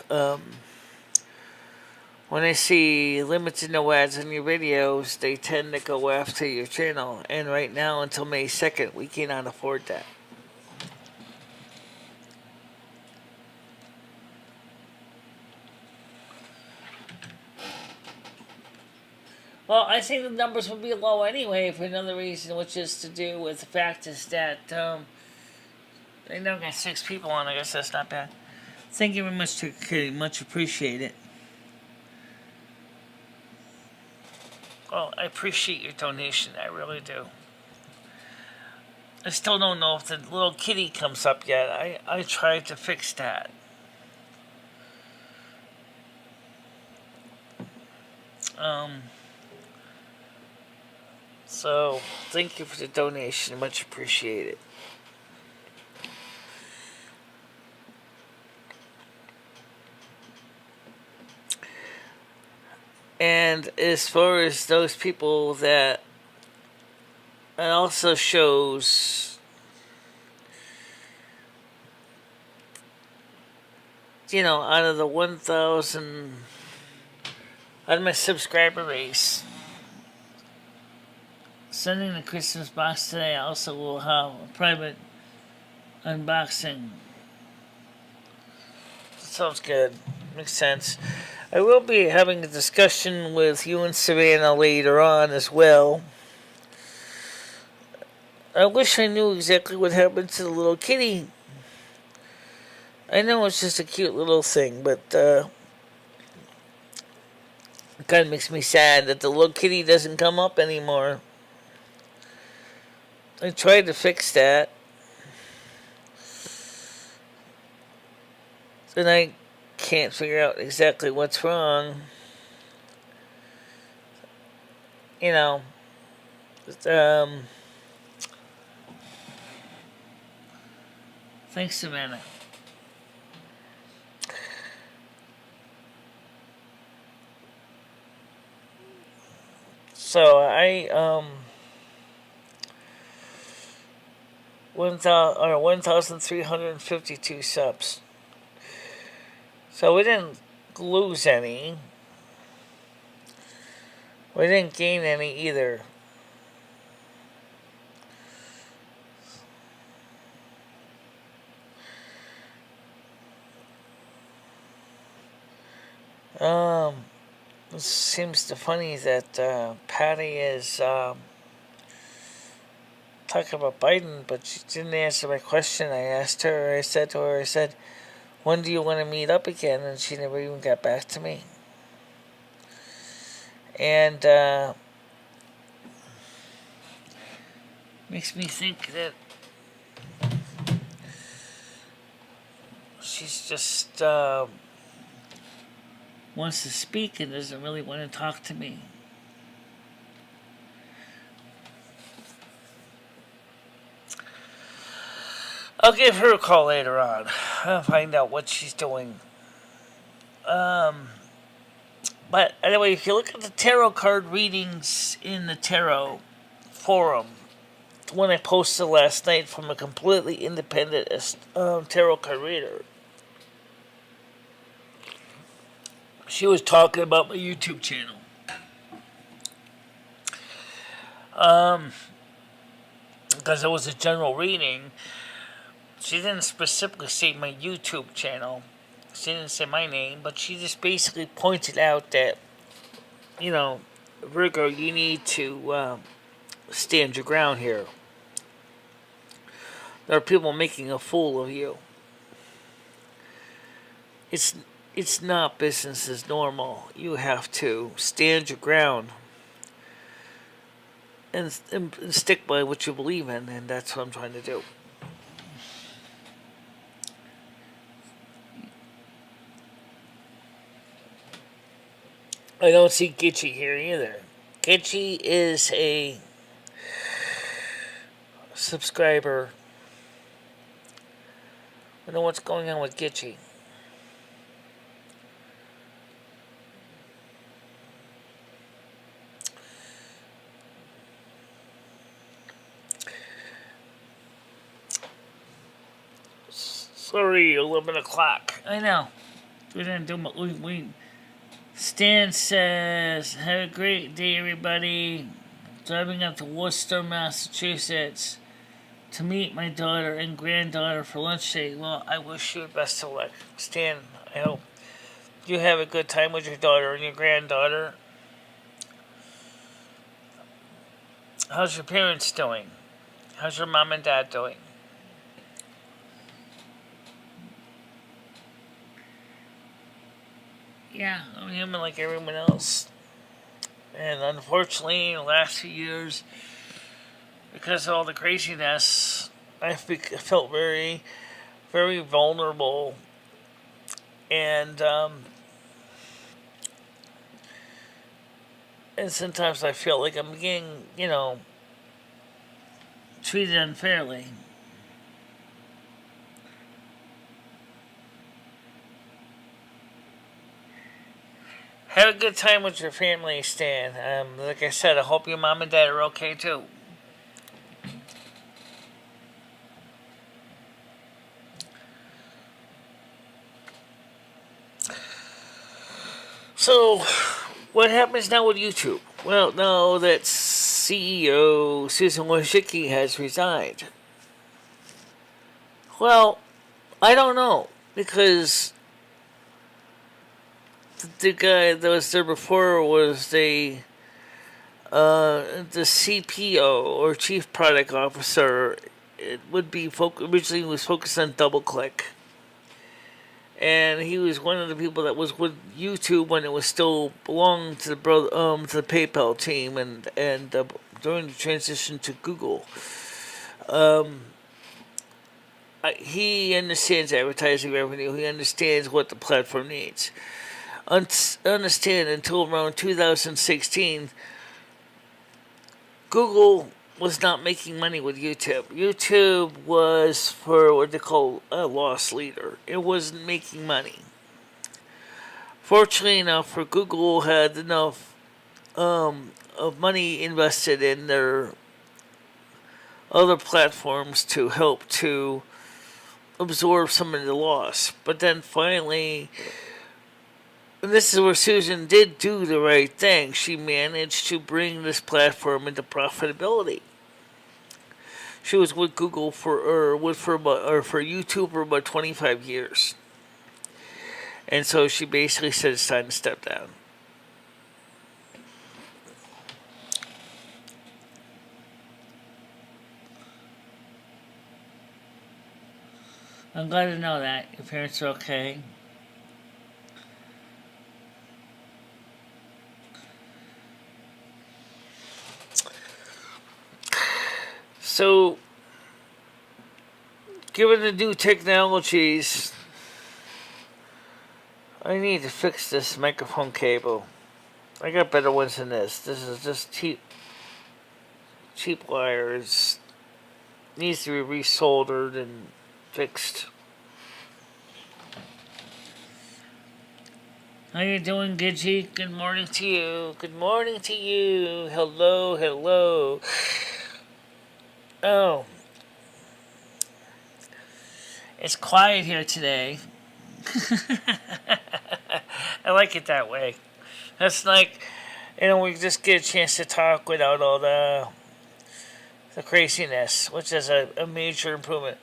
when they see limited no ads on your videos, they tend to go after your channel. And right now, until May 2nd, we cannot afford that. Well, I think the numbers will be low anyway for another reason, which is to do with the fact is that they now got 6 people on. I guess that's not bad. Thank you very much, Kitty. Much appreciate it. Well, I appreciate your donation. I really do. I still don't know if the little kitty comes up yet. I tried to fix that. So, thank you for the donation. Much appreciated. And as far as those people that it also shows, you know, out of the 1,000, out of my subscriber base, sending the Christmas box today, I also will have a private unboxing. That sounds good. Makes sense. I will be having a discussion with you and Savannah later on as well. I wish I knew exactly what happened to the little kitty. I know it's just a cute little thing, but it kind of makes me sad that the little kitty doesn't come up anymore. I tried to fix that. And I can't figure out exactly what's wrong. You know, thanks, Savannah. So I 1,352 subs. So we didn't lose any. We didn't gain any either. It seems funny that Patty is talking about Biden, but she didn't answer my question. I said to her, when do you want to meet up again? And she never even got back to me. And makes me think that she's just wants to speak and doesn't really want to talk to me. I'll give her a call later on. I'll find out what she's doing. But anyway, if you look at the tarot card readings in the tarot forum, the one I posted last night from a completely independent tarot card reader, she was talking about my YouTube channel. Because it was a general reading. She didn't specifically say my YouTube channel. She didn't say my name, but she just basically pointed out that, you know, Virgo, you need to stand your ground here. There are people making a fool of you. It's not business as normal. You have to stand your ground and stick by what you believe in, and that's what I'm trying to do. I don't see Gitchy here either. Gitchy is a subscriber. I don't know what's going on with Gitchy. Sorry, 11 o'clock. I know. We didn't do much. Stan says, have a great day, everybody. Driving up to Worcester, Massachusetts to meet my daughter and granddaughter for lunch today. Well, I wish you the best of luck. Stan, I hope you have a good time with your daughter and your granddaughter. How's your parents doing? How's your mom and dad doing? Yeah, I'm human like everyone else. And unfortunately, in the last few years, because of all the craziness, I felt very, very vulnerable. And sometimes I feel like I'm getting, treated unfairly. Have a good time with your family, Stan. Like I said, I hope your mom and dad are okay too. So, what happens now with YouTube? Well, now that CEO Susan Wojcicki has resigned. Well, I don't know, because the guy that was there before was the CPO, or Chief Product Officer. It would be originally was focused on DoubleClick, and he was one of the people that was with YouTube when it was still belonged to the PayPal team, and during the transition to Google. He understands advertising revenue. He understands what the platform needs. Understand, until around 2016, Google was not making money with YouTube. YouTube was for what they call a loss leader. It wasn't making money. Fortunately enough, for Google had enough of money invested in their other platforms to help to absorb some of the loss. But then finally, and this is where Susan did do the right thing. She managed to bring this platform into profitability. She was with Google for YouTube for about 25 years, and so she basically said it's time to step down. I'm glad to know that your parents are okay. So, given the new technologies, I need to fix this microphone cable. I got better ones than this. This is just cheap wires. Needs to be resoldered and fixed. How you doing, Gidgey? Good morning to you. Good morning to you. Hello, hello. Oh. It's quiet here today. I like it that way. That's like, we just get a chance to talk without all the craziness, which is a major improvement.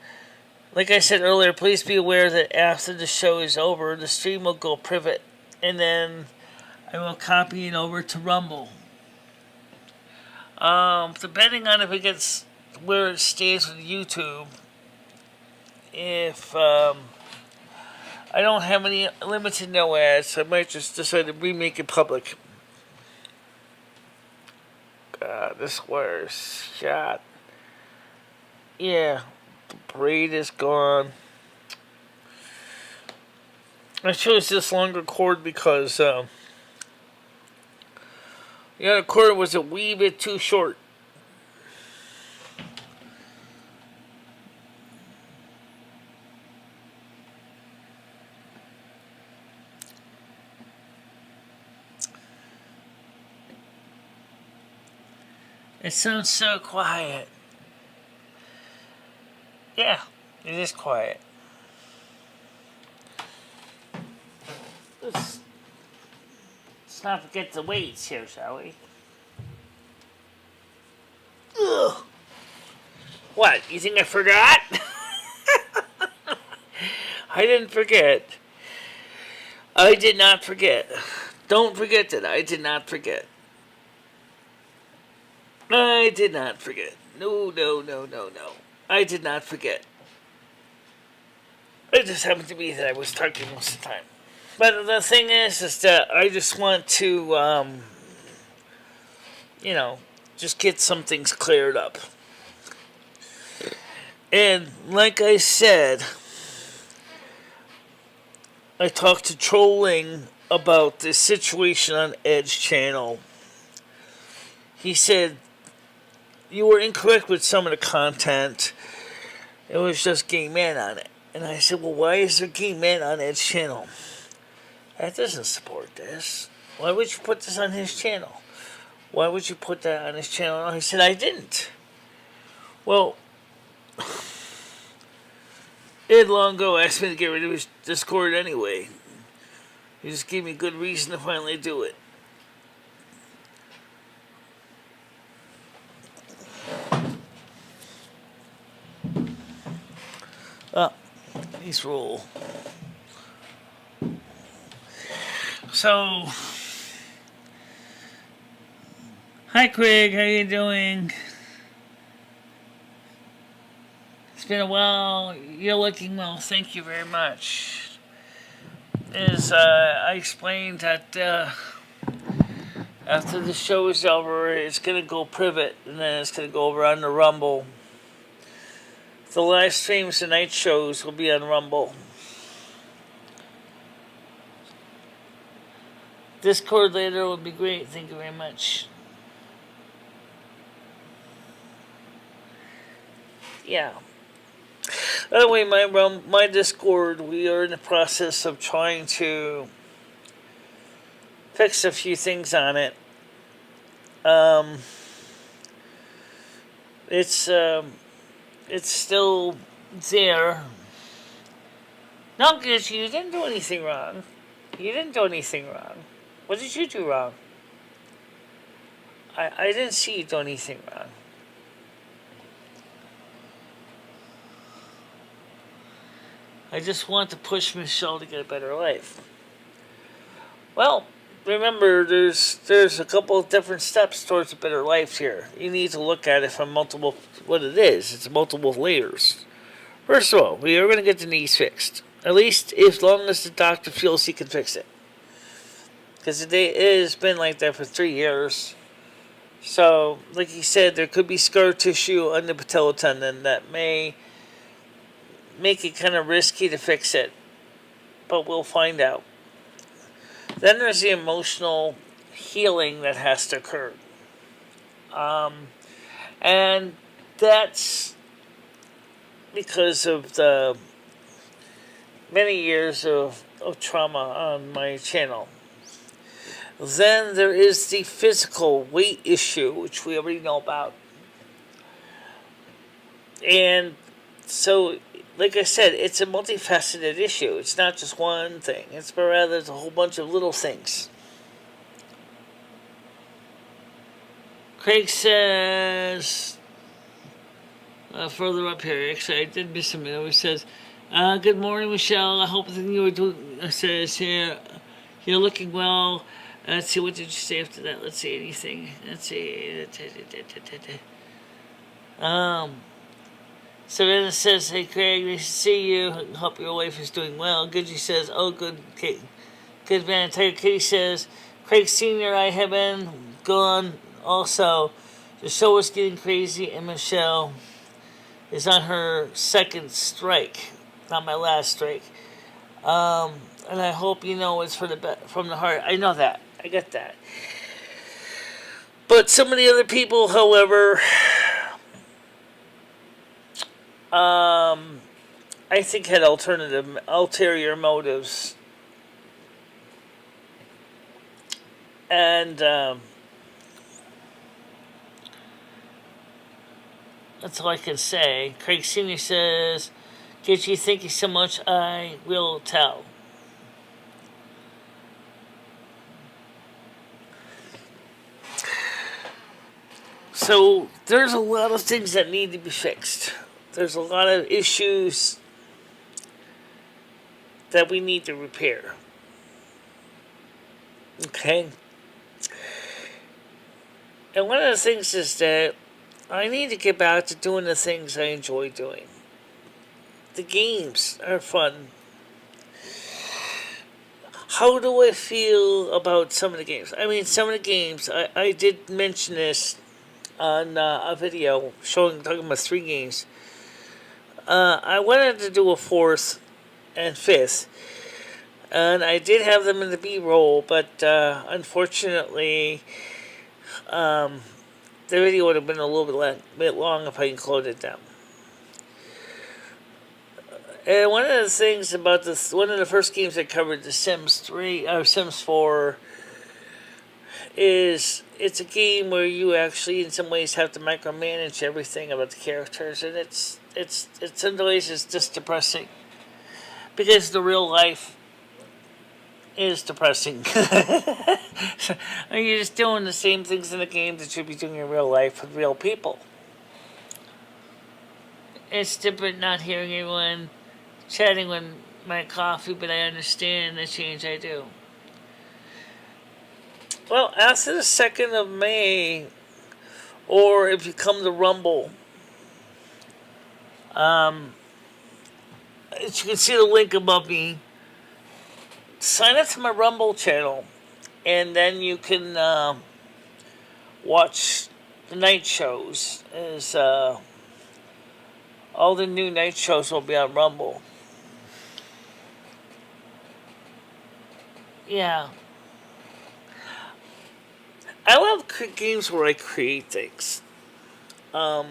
Like I said earlier, please be aware that after the show is over, the stream will go private, and then I will copy it over to Rumble. Depending on if it gets where it stays with YouTube, if I don't have any limited no ads, I might just decide to remake it public. God, this wire's shot. Yeah, the braid is gone. I chose this longer cord because the other cord was a wee bit too short. It sounds so quiet. Yeah, it is quiet. Let's not forget the weights here, shall we? Ugh. What, you think I forgot? I didn't forget. I did not forget. Don't forget that I did not forget. I did not forget. No. I did not forget. It just happened to be that I was talking most of the time. But the thing is that I just want to, just get some things cleared up. And like I said, I talked to Trolling about this situation on Edge channel. He said, you were incorrect with some of the content. It was just gay men on it. And I said, well, why is there gay men on Ed's channel? That doesn't support this. Why would you put this on his channel? Why would you put that on his channel? And I said, I didn't. Well, Ed long ago asked me to get rid of his Discord anyway. He just gave me a good reason to finally do it. Nice roll. So, hi Craig, how you doing? It's been a while. You're looking well. Thank you very much. As I explained that after the show is over, it's going to go private, and then it's going to go over on the Rumble. The live streams and night shows will be on Rumble. Discord later would be great. Thank you very much. Yeah. By the way, my Discord, we are in the process of trying to fix a few things on it. It's still there. No, because you didn't do anything wrong. You didn't do anything wrong. What did you do wrong? I didn't see you do anything wrong. I just want to push Michelle to get a better life. Well, remember, there's a couple of different steps towards a better life here. You need to look at it from multiple, what it is. It's multiple layers. First of all, we are going to get the knees fixed. At least as long as the doctor feels he can fix it. Because it has been like that for 3 years. So, like he said, there could be scar tissue on the patella tendon that may make it kind of risky to fix it. But we'll find out. Then there's the emotional healing that has to occur. And that's because of the many years of trauma on my channel. Then there is the physical weight issue, which we already know about. And so, like I said, it's a multifaceted issue. It's not just one thing. It's rather a whole bunch of little things. Craig says, further up here, actually I did miss a minute. He says, good morning, Michelle. I hope that you were doing, says here, you're looking well. Let's see, what did you say after that? Let's see, anything. Let's see. Savannah says, hey, Craig, nice to see you. Hope your wife is doing well. Gidgy says, oh, good, Kate. Good man. Tiger Kitty says, Craig Sr., I have been gone also. The show is getting crazy, and Michelle is on her second strike. Not my last strike. And I hope you know it's from the heart. I know that. I get that. But some of the other people, however, I think had ulterior motives. And that's all I can say. Craig Sr. says, Gitchy, thank you so much. I will tell. So there's a lot of things that need to be fixed. There's a lot of issues that we need to repair. Okay? And one of the things is that I need to get back to doing the things I enjoy doing. The games are fun. How do I feel about some of the games? I mean, some of the games, I did mention this on a video talking about 3 games. I wanted to do a 4th and 5th, and I did have them in the B-roll, but unfortunately, the video would have been a little bit long if I included them. And one of the things about this, one of the first games I covered, The Sims 3 or Sims 4, is it's a game where you actually, in some ways, have to micromanage everything about the characters, and it's in some ways it's just depressing because the real life is depressing. You're just doing the same things in the game that you'd be doing in real life with real people. It's different not hearing everyone chatting with my coffee, but I understand the change I do. Well, after the 2nd of May, or if you come to Rumble, as you can see the link above me, sign up to my Rumble channel, and then you can watch the night shows. As all the new night shows will be on Rumble. Yeah. I love games where I create things. I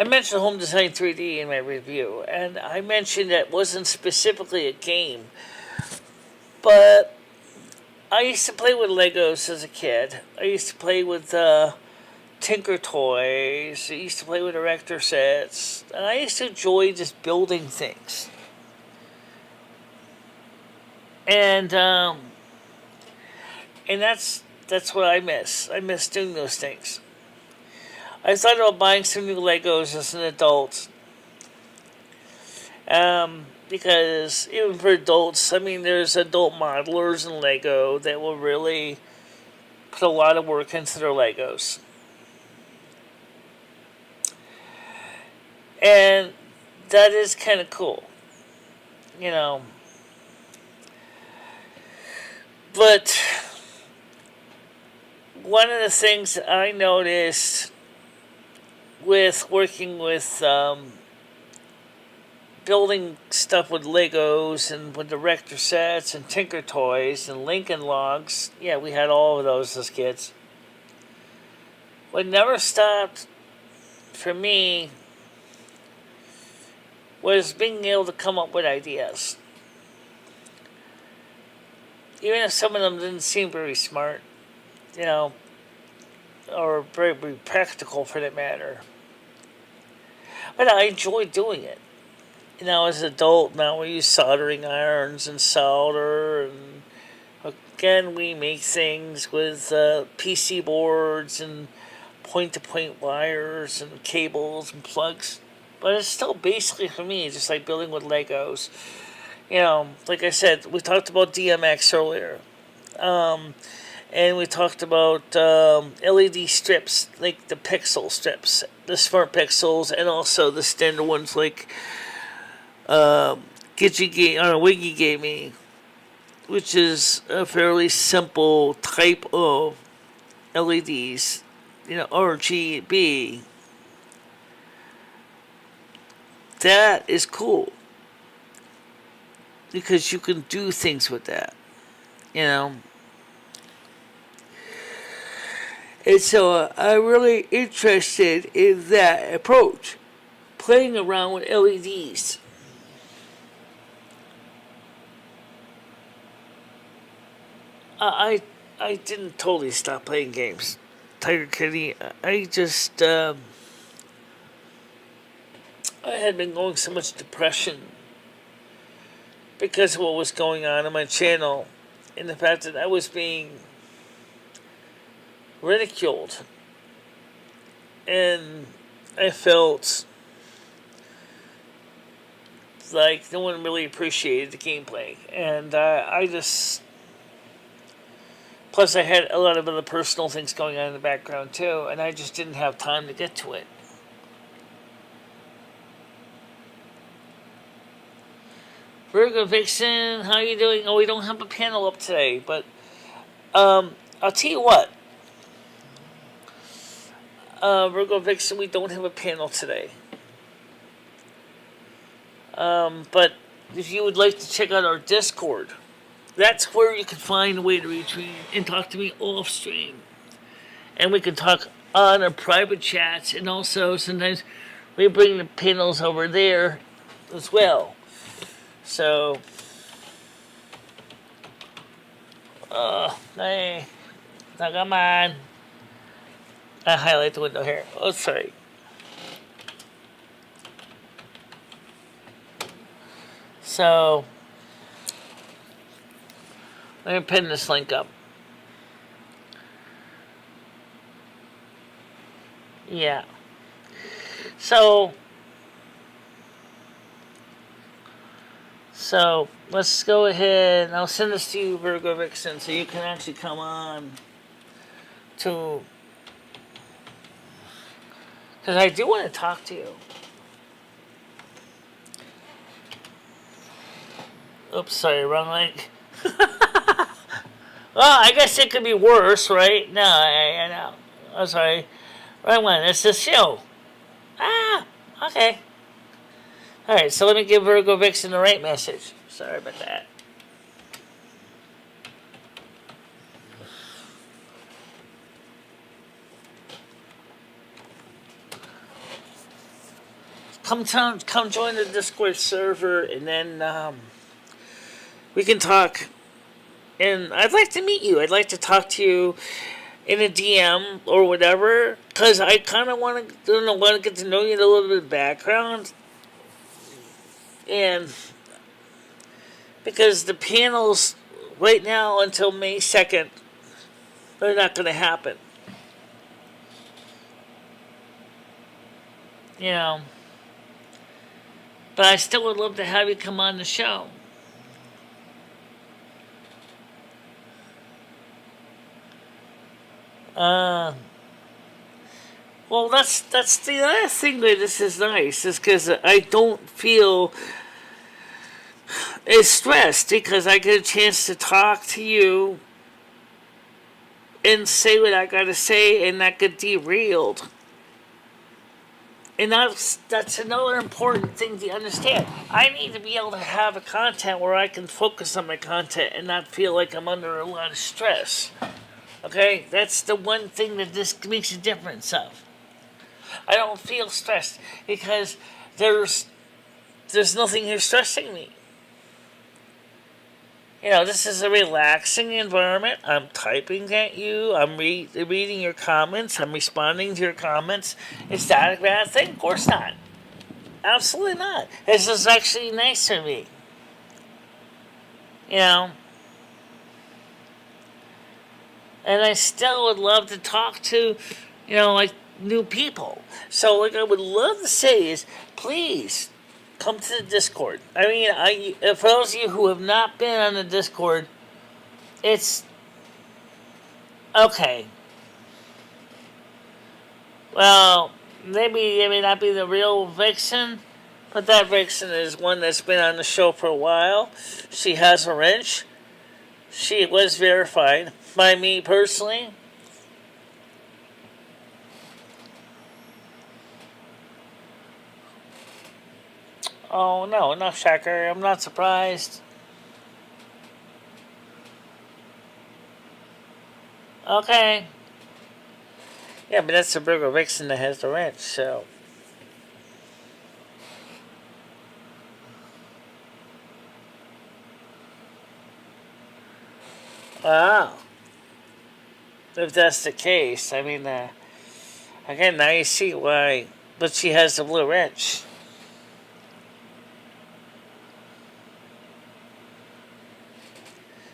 mentioned Home Design 3D in my review, and I mentioned that it wasn't specifically a game, but I used to play with Legos as a kid. I used to play with Tinker Toys. I used to play with Erector sets, and I used to enjoy just building things. And that's what I miss. I miss doing those things. I thought about buying some new Legos as an adult. Because even for adults, I mean, there's adult modelers in Lego that will really put a lot of work into their Legos. And that is kind of cool. You know. But one of the things that I noticed with working with building stuff with Legos and with Erector sets and Tinker Toys and Lincoln Logs. Yeah, we had all of those as kids. What never stopped for me was being able to come up with ideas. Even if some of them didn't seem very smart, or very, very practical for that matter. But I enjoyed doing it. As an adult, now we use soldering irons and solder, and again, we make things with PC boards and point-to-point wires and cables and plugs. But it's still basically, for me, just like building with Legos. Like I said, we talked about DMX earlier. And we talked about LED strips, like the pixel strips, the smart pixels, and also the standard ones like Wiggy gave me, which is a fairly simple type of LEDs, RGB. That is cool because you can do things with that, And so I'm really interested in that approach, playing around with LEDs. I didn't totally stop playing games, Tiger Kitty. I just I had been going so much depression because of what was going on my channel, and the fact that I was being ridiculed, and I felt like no one really appreciated the gameplay, and I just. Plus, I had a lot of other personal things going on in the background, too, and I just didn't have time to get to it. Virgo Vixen, how you doing? Oh, we don't have a panel up today, but I'll tell you what. Virgo Vixen, we don't have a panel today. But if you would like to check out our Discord, that's where you can find a way to reach me and talk to me off stream. And we can talk on our private chats, and also sometimes we bring the panels over there as well. So, hey, now come on. I highlight the window here. Oh, sorry. So, let me pin this link up. Yeah. So let's go ahead. I'll send this to you, Virgo Vixen, so you can actually come on to, because I do want to talk to you. Oops, sorry, wrong link. Well, I guess it could be worse, right? No, I know. I'm sorry. Right one. It's the show. Okay. Alright, so let me give Virgo Vixen the right message. Sorry about that. Come join the Discord server, and then we can talk. And I'd like to meet you. I'd like to talk to you in a DM or whatever, because I kind of want to get to know you in a little bit of background. And because the panels right now until May 2nd, they're not going to happen. But I still would love to have you come on the show. Well, that's the other thing that this is nice, is because I don't feel as stressed, because I get a chance to talk to you and say what I gotta say and not get derailed. And that's another important thing to understand. I need to be able to have a content where I can focus on my content and not feel like I'm under a lot of stress. Okay? That's the one thing that this makes a difference of. I don't feel stressed because there's nothing here stressing me. You know, this is a relaxing environment. I'm typing at you. I'm reading your comments. I'm responding to your comments. Is that a bad thing? Of course not. Absolutely not. This is actually nice for me. You know? And I still would love to talk to, like new people. So, like, I would love to say is, please come to the Discord. I mean, for those of you who have not been on the Discord, it's okay. Well, maybe it may not be the real Vixen, but that Vixen is one that's been on the show for a while. She has a wrench. She was verified by me personally. Oh, no, shocker. I'm not surprised. Okay. Yeah, but that's the Burger Vixen that has the wrench, so. Wow. If that's the case, I mean, again, now you see why. But she has the blue wrench.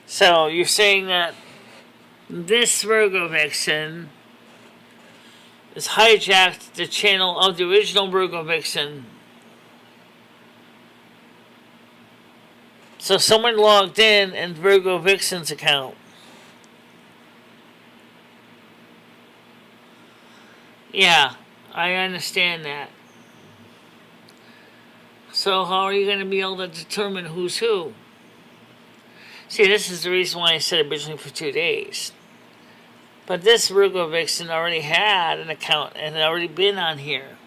So you're saying that this Virgo Vixen has hijacked the channel of the original Virgo Vixen. So someone logged in Virgo Vixen's account. Yeah, I understand that. So how are you going to be able to determine who's who? See, this is the reason why I said originally for 2 days. But this Virgo Vixen already had an account and had already been on here.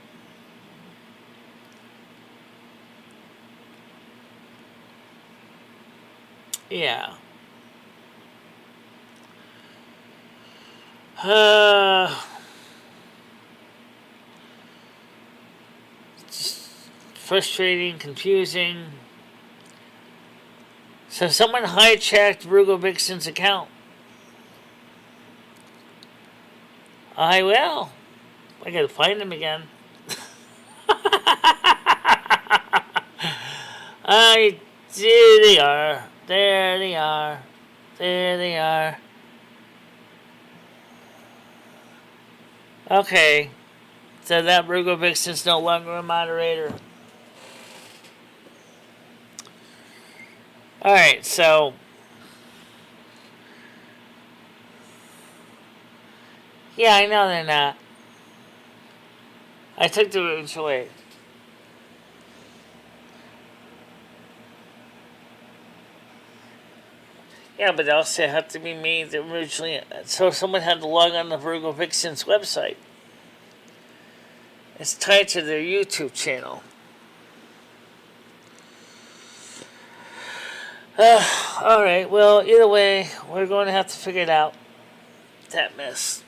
Yeah. Frustrating, confusing. So someone hijacked Virgo Vixen's account. I will. I gotta find him again. There they are. There they are. There they are. Okay. So that Virgo Vixen's no longer a moderator. Alright, so yeah, I know they're not. I took the roots away. Yeah, but they also have to be made originally. So someone had to log on to Virgo Vixen's website. It's tied to their YouTube channel. Alright, well, either way, we're going to have to figure it out. That mess.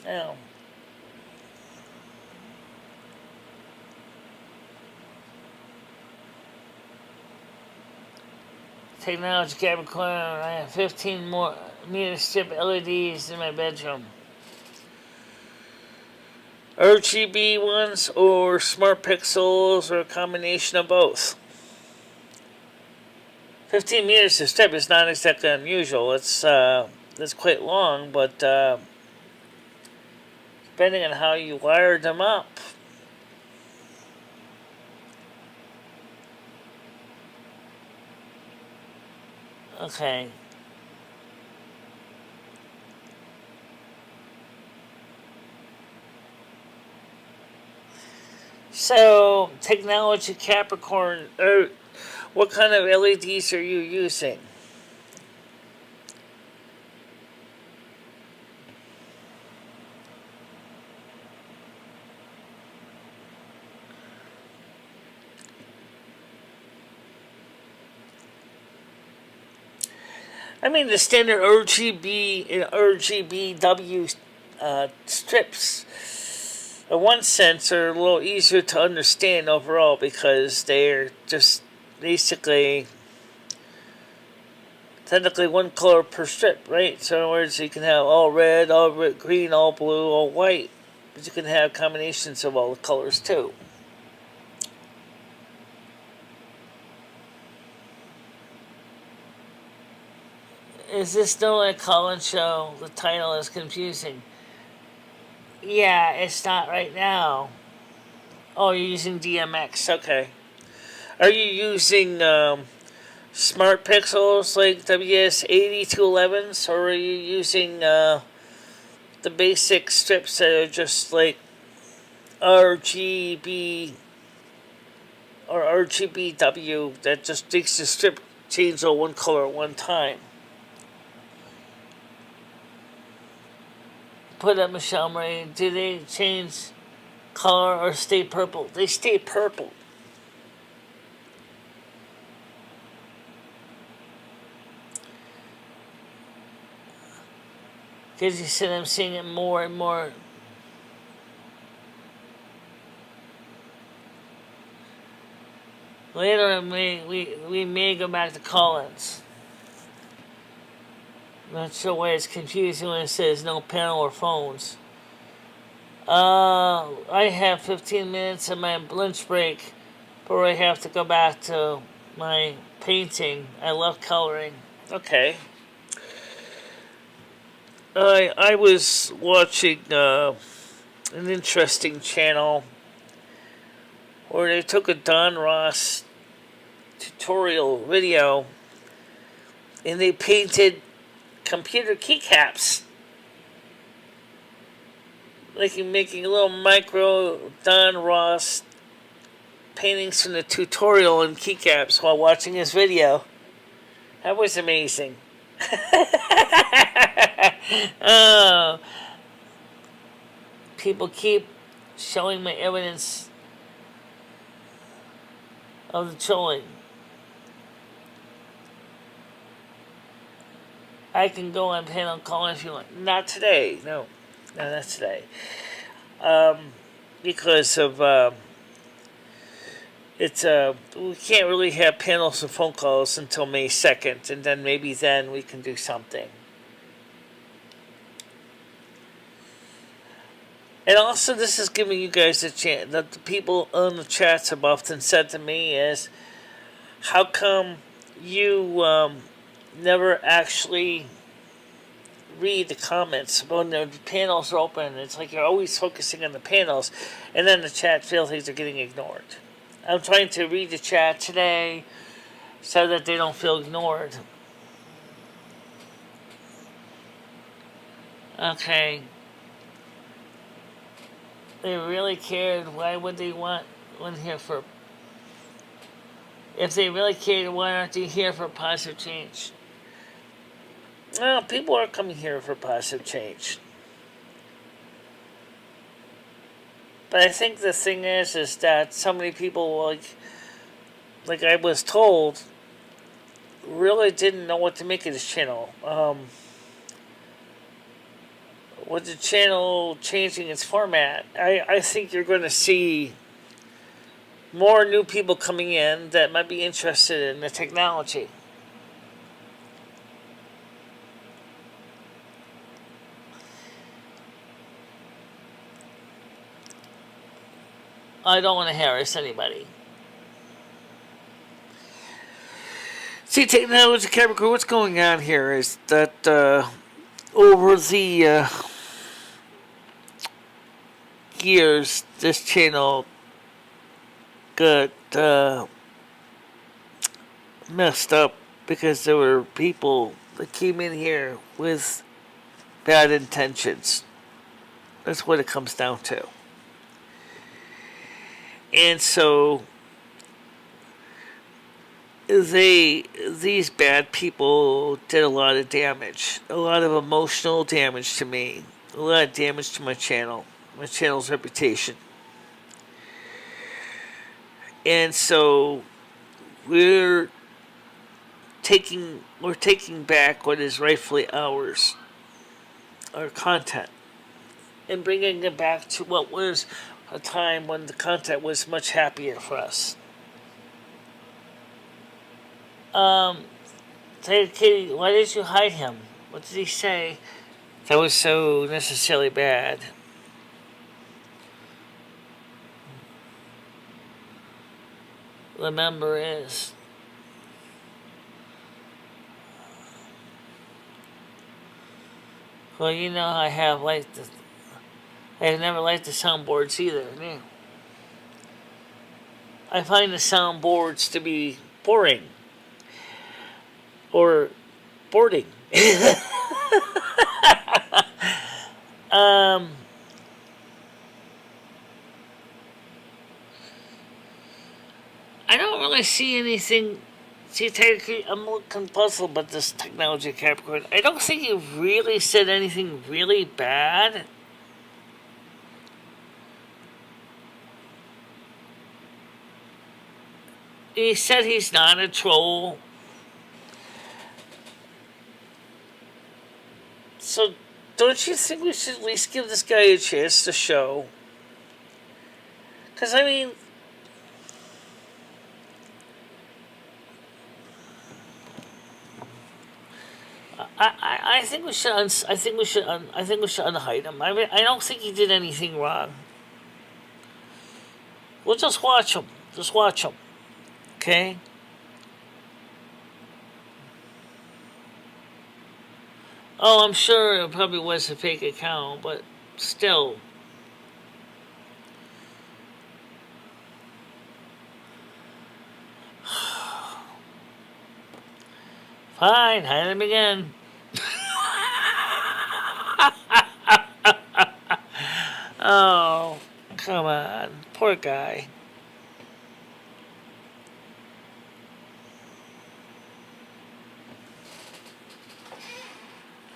Oh. Technology Capricorn, I have 15 more meter strip LEDs in my bedroom. RGB ones or smart pixels or a combination of both. 15 meters of strip is not exactly unusual. It's quite long, but depending on how you wired them up. Okay. So, technology Capricorn, what kind of LEDs are you using? I mean, the standard RGB and RGBW strips, in one sense, are a little easier to understand overall because they're just basically technically one color per strip, right? So in other words, you can have all red, green, all blue, all white, but you can have combinations of all the colors too. Is this still a call-in show? The title is confusing. Yeah, it's not right now. Oh, you're using DMX. Okay. Are you using smart pixels like WS8211s, or are you using the basic strips that are just like RGB or RGBW that just makes the strip change on one color at one time? Put up Michelle Marie. Do they change color or stay purple? They stay purple. Because you said I'm seeing it more and more. Later, we may go back to call-ins. I'm not sure why it's confusing when it says no panel or phones. I have 15 minutes of my lunch break before I have to go back to my painting. I love coloring. Okay. I was watching an interesting channel where they took a Don Ross tutorial video and they painted computer keycaps. Like making little micro Don Ross paintings from the tutorial in keycaps while watching his video. That was amazing. Oh, people keep showing me evidence of the trolling. I can go on panel call if you want. Not today. No, not today. Because of we can't really have panels and phone calls until May 2nd, and then maybe then we can do something. And also, this is giving you guys a chance. That the people on the chats have often said to me is, how come you never actually read the comments when the panels are open? It's like you're always focusing on the panels, and then the chat feels things are getting ignored. I'm trying to read the chat today so that they don't feel ignored. Okay. They really cared. Why would they want one here for? If they really cared, why aren't they here for positive change? Well, people are coming here for positive change. But I think the thing is that so many people, like I was told, really didn't know what to make of this channel. With the channel changing its format, I think you're going to see more new people coming in that might be interested in the technology. I don't want to harass anybody. See, technology camera crew, what's going on here is that over the years, this channel got messed up because there were people that came in here with bad intentions. That's what it comes down to. And so these bad people did a lot of damage, a lot of emotional damage to me, a lot of damage to my channel's reputation. And so we're taking back what is rightfully ours, our content, and bringing it back to what was a time when the content was much happier for us. Say, Katie, why did you hide him? What did he say that was so necessarily bad? Remember is well, you know I have never liked the soundboards either. Yeah. I find the soundboards to be boring or boarding. I don't really see anything. See, technically, I'm a little puzzled about this technology, Capricorn. I don't think he really said anything really bad. He said he's not a troll. So, don't you think we should at least give this guy a chance to show? Because, I mean, I think we should unhide him. I mean, I don't think he did anything wrong. We'll just watch him. Just watch him. Okay? Oh, I'm sure it probably was a fake account, but still. Fine, hide him again. Oh, come on. Poor guy.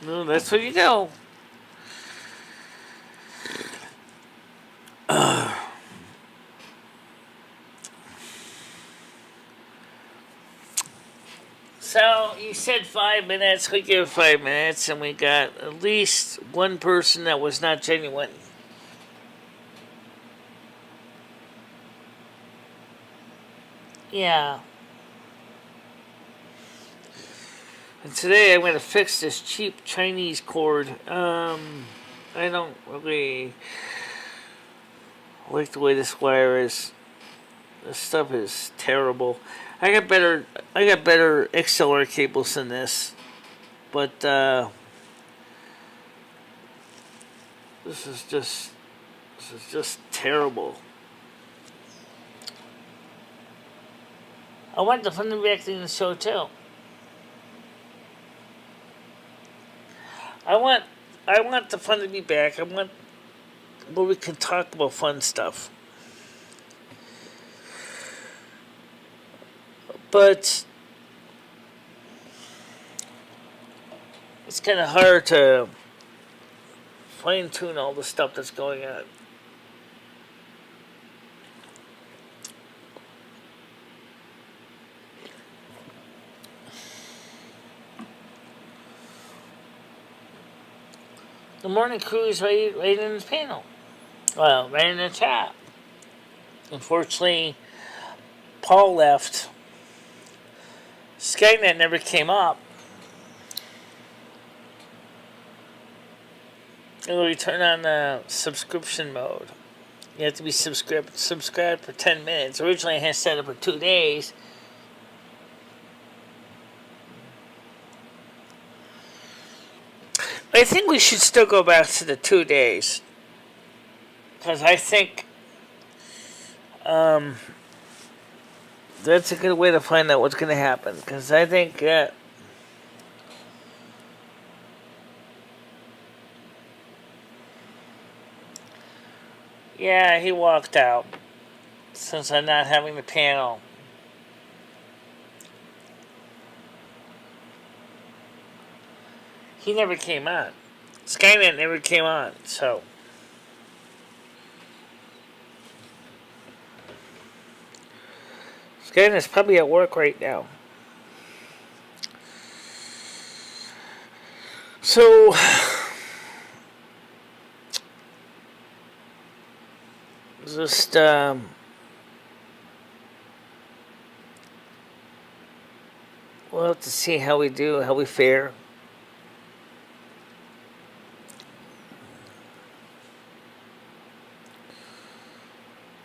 No, that's what you do. So, you said 5 minutes, we give 5 minutes, and we got at least one person that was not genuine. Yeah. And today I'm going to fix this cheap Chinese cord. I don't really like the way this wire is. This stuff is terrible. I got better XLR cables than this, but this is just terrible. I want the fun to be acting in the show too. I want the fun to be back. I want where we can talk about fun stuff. But it's kind of hard to fine-tune all the stuff that's going on. The morning crew is right in the panel. Well, right in the chat. Unfortunately, Paul left. Skynet never came up. And we turn on the subscription mode. You have to be subscribed for 10 minutes. Originally I had set up for 2 days. I think we should still go back to the 2 days. Because I think that's a good way to find out what's going to happen. Because I think that yeah, he walked out since I'm not having the panel. He never came on. Skynet never came on, so Skynet's probably at work right now. So, just we'll have to see how we do, how we fare.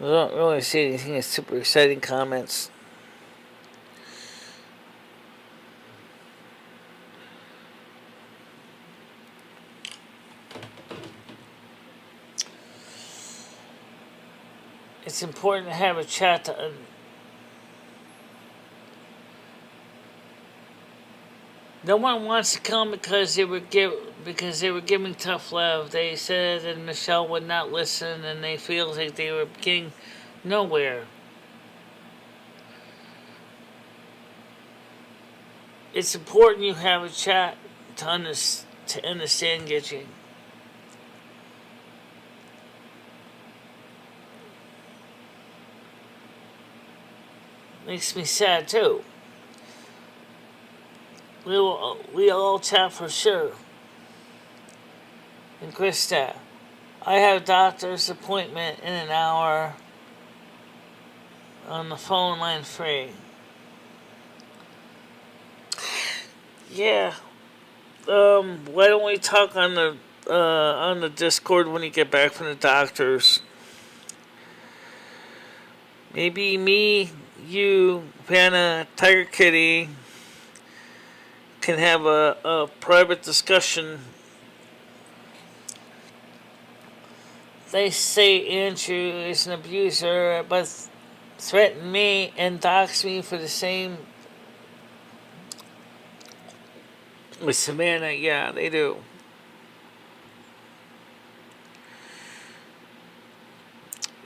I don't really see anything that's super exciting comments. It's important to have a chat to no one wants to come because they were giving tough love. They said that Michelle would not listen, and they feel like they were getting nowhere. It's important you have a chat to understand Gitchy. Makes me sad too. We all chat for sure. And Krista, I have a doctor's appointment in an hour on the phone line free. Yeah. Why don't we talk on the Discord when you get back from the doctors? Maybe me, you, Vanna, Tiger Kitty can have a private discussion. They say Andrew is an abuser, but threaten me and dox me for the same. With Savannah, yeah, they do.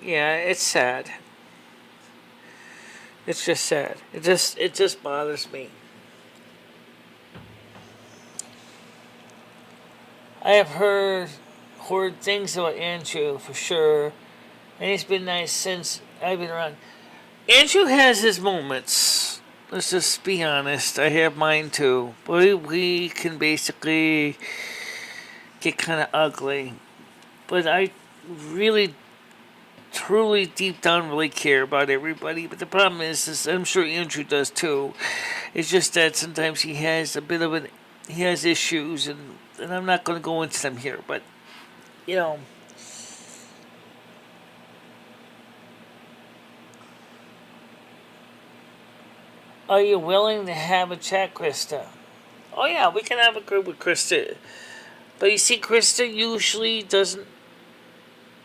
Yeah, it's sad. It's just sad. It just bothers me. I have heard horrid things about Andrew for sure, and he's been nice since I've been around. Andrew has his moments. Let's just be honest. I have mine too. But we can basically get kind of ugly. But I really, truly, deep down, really care about everybody. But the problem is I'm sure Andrew does too. It's just that sometimes he has he has issues, and I'm not going to go into them here. But, you know, are you willing to have a chat, Krista? Oh yeah, we can have a group with Krista. But you see, Krista usually doesn't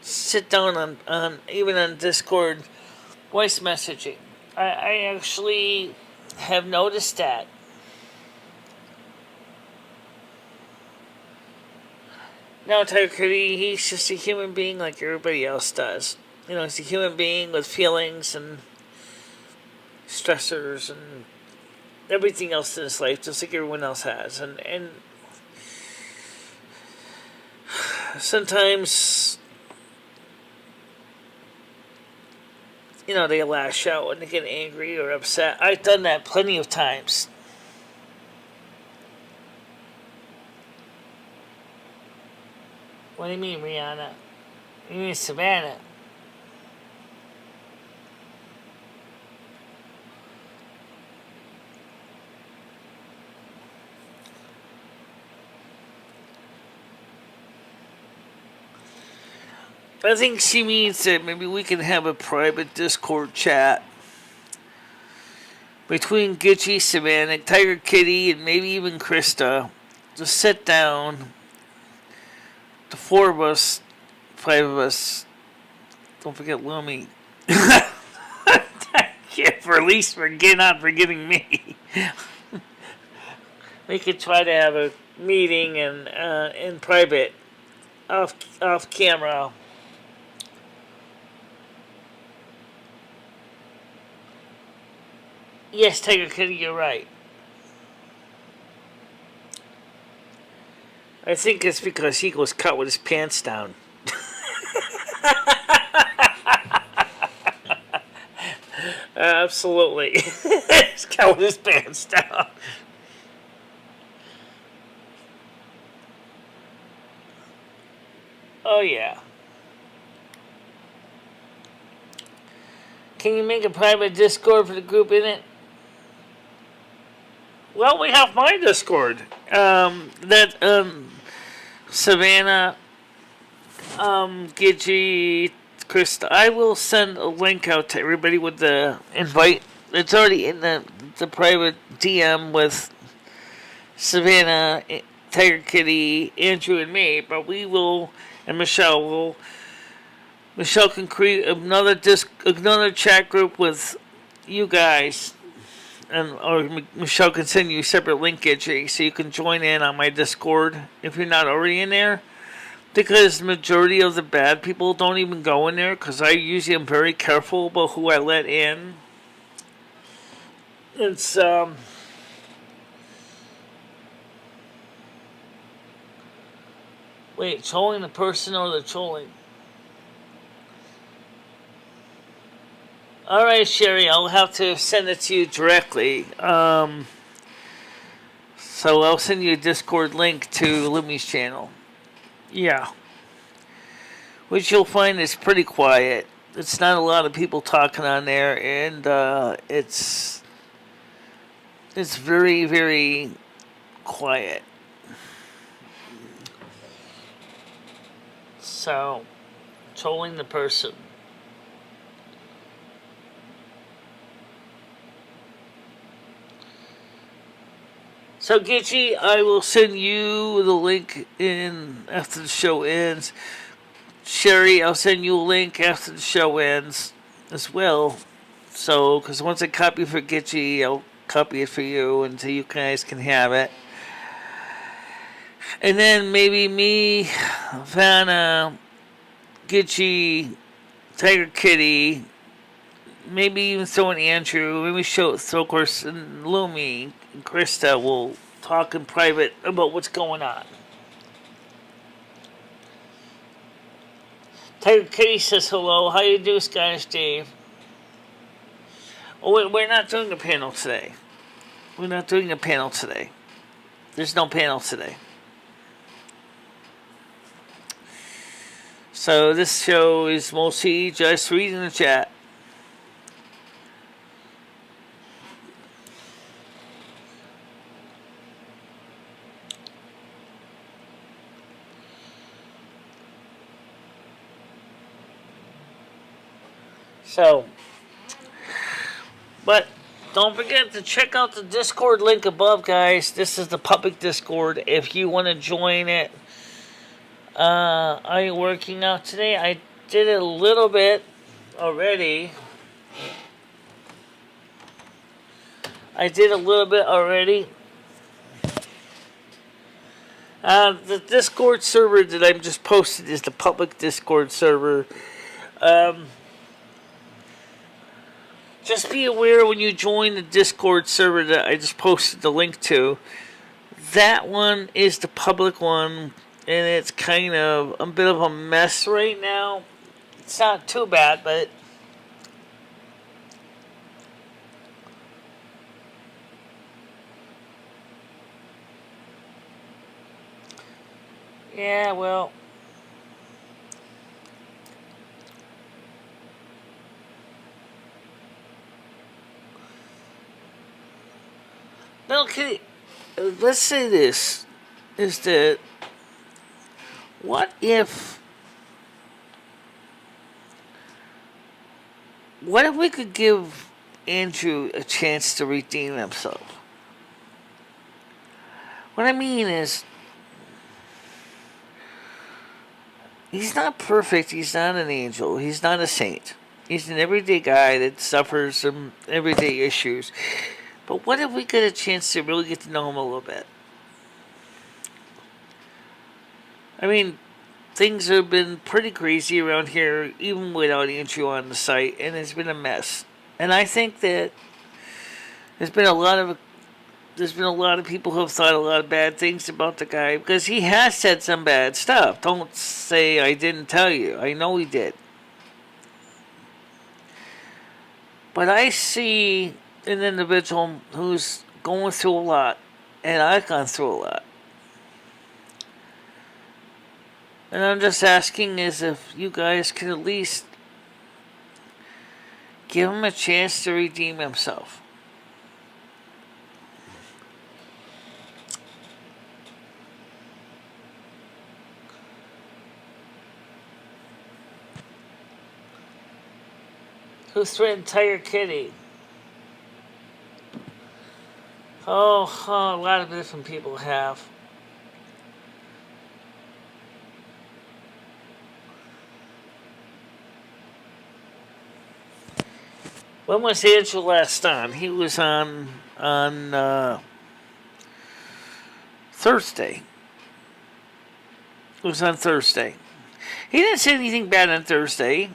sit down on even on Discord voice messaging. I actually have noticed that. Now, Tiger Kitty, he's just a human being like everybody else does. You know, he's a human being with feelings and stressors and everything else in his life, just like everyone else has. And sometimes, you know, they lash out when they get angry or upset. I've done that plenty of times. What do you mean, Rihanna? You mean Savannah? I think she means that maybe we can have a private Discord chat between Gitchy, Savannah, Tiger Kitty, and maybe even Krista. Just sit down. The four of us, five of us. Don't forget Lumi. Thank you for at least not forgetting me. We could try to have a meeting and in private, off camera. Yes, Tiger Kitty, you're right. I think it's because he goes cut with his pants down. Absolutely. He's cut with his pants down. Oh, yeah. Can you make a private Discord for the group in it? Well, we have my Discord. Savannah, Gidgey, Krista. I will send a link out to everybody with the invite. It's already in the private DM with Savannah, Tiger Kitty, Andrew, and me. But we will, and Michelle will. Michelle can create another chat group with you guys, or Michelle can send you a separate link, Gidgey, so you can join in on my Discord if you're not already in there. Because the majority of the bad people don't even go in there, because I usually am very careful about who I let in. It's wait, trolling the person or the trolling? Alright, Sherry, I'll have to send it to you directly. So I'll send you a Discord link to Lumi's channel. Yeah. Which you'll find is pretty quiet. It's not a lot of people talking on there, and it's very, very quiet. So, trolling the person. So, Gitchy, I will send you the link in after the show ends. Sherry, I'll send you a link after the show ends as well. So, because once I copy for Gitchy, I'll copy it for you until you guys can have it. And then maybe me, Vanna, Gitchy, Tiger Kitty, maybe even throw in Andrew, maybe throw, of course, and Lumi and Krista will talk in private about what's going on. Tiger Kitty says hello. How you do, Scottish Dave? Oh, we're not doing a panel today. We're not doing a panel today. There's no panel today. So this show is mostly just reading the chat. So, but don't forget to check out the Discord link above, guys. This is the public Discord. If you want to join it, are you working out today? I did it a little bit already. The Discord server that I've just posted is the public Discord server. Just be aware when you join the Discord server that I just posted the link to. That one is the public one, and it's kind of a bit of a mess right now. It's not too bad, but yeah, well, okay, let's say this, is that what if we could give Andrew a chance to redeem himself? What I mean is, he's not perfect, he's not an angel, he's not a saint. He's an everyday guy that suffers some everyday issues. But what if we get a chance to really get to know him a little bit? I mean, things have been pretty crazy around here, even without Andrew on the site, and it's been a mess. And I think that there's been a lot of people who have thought a lot of bad things about the guy, because he has said some bad stuff. Don't say I didn't tell you. I know he did. But I see an individual who's going through a lot, and I've gone through a lot. And I'm just asking is if you guys could at least give him a chance to redeem himself. Who threatened Tiger Kitty? Oh, a lot of different people have. When was Andrew last on? He was on Thursday. It was on Thursday. He didn't say anything bad on Thursday.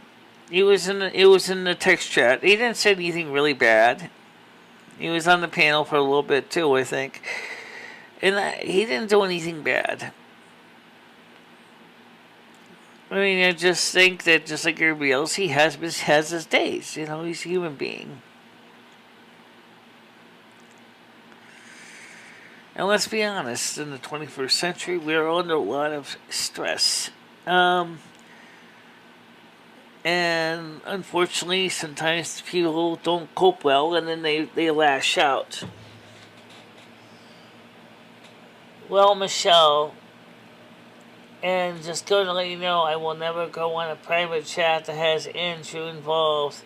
It was in the text chat. He didn't say anything really bad. He was on the panel for a little bit too, I think, and he didn't do anything bad. I mean, I just think that just like everybody else, he has his days. You know, he's a human being. And let's be honest, in the 21st century, we are under a lot of stress. And unfortunately, sometimes people don't cope well, and then they lash out. Well, Michelle, and just going to let you know, I will never go on a private chat that has Andrew involved.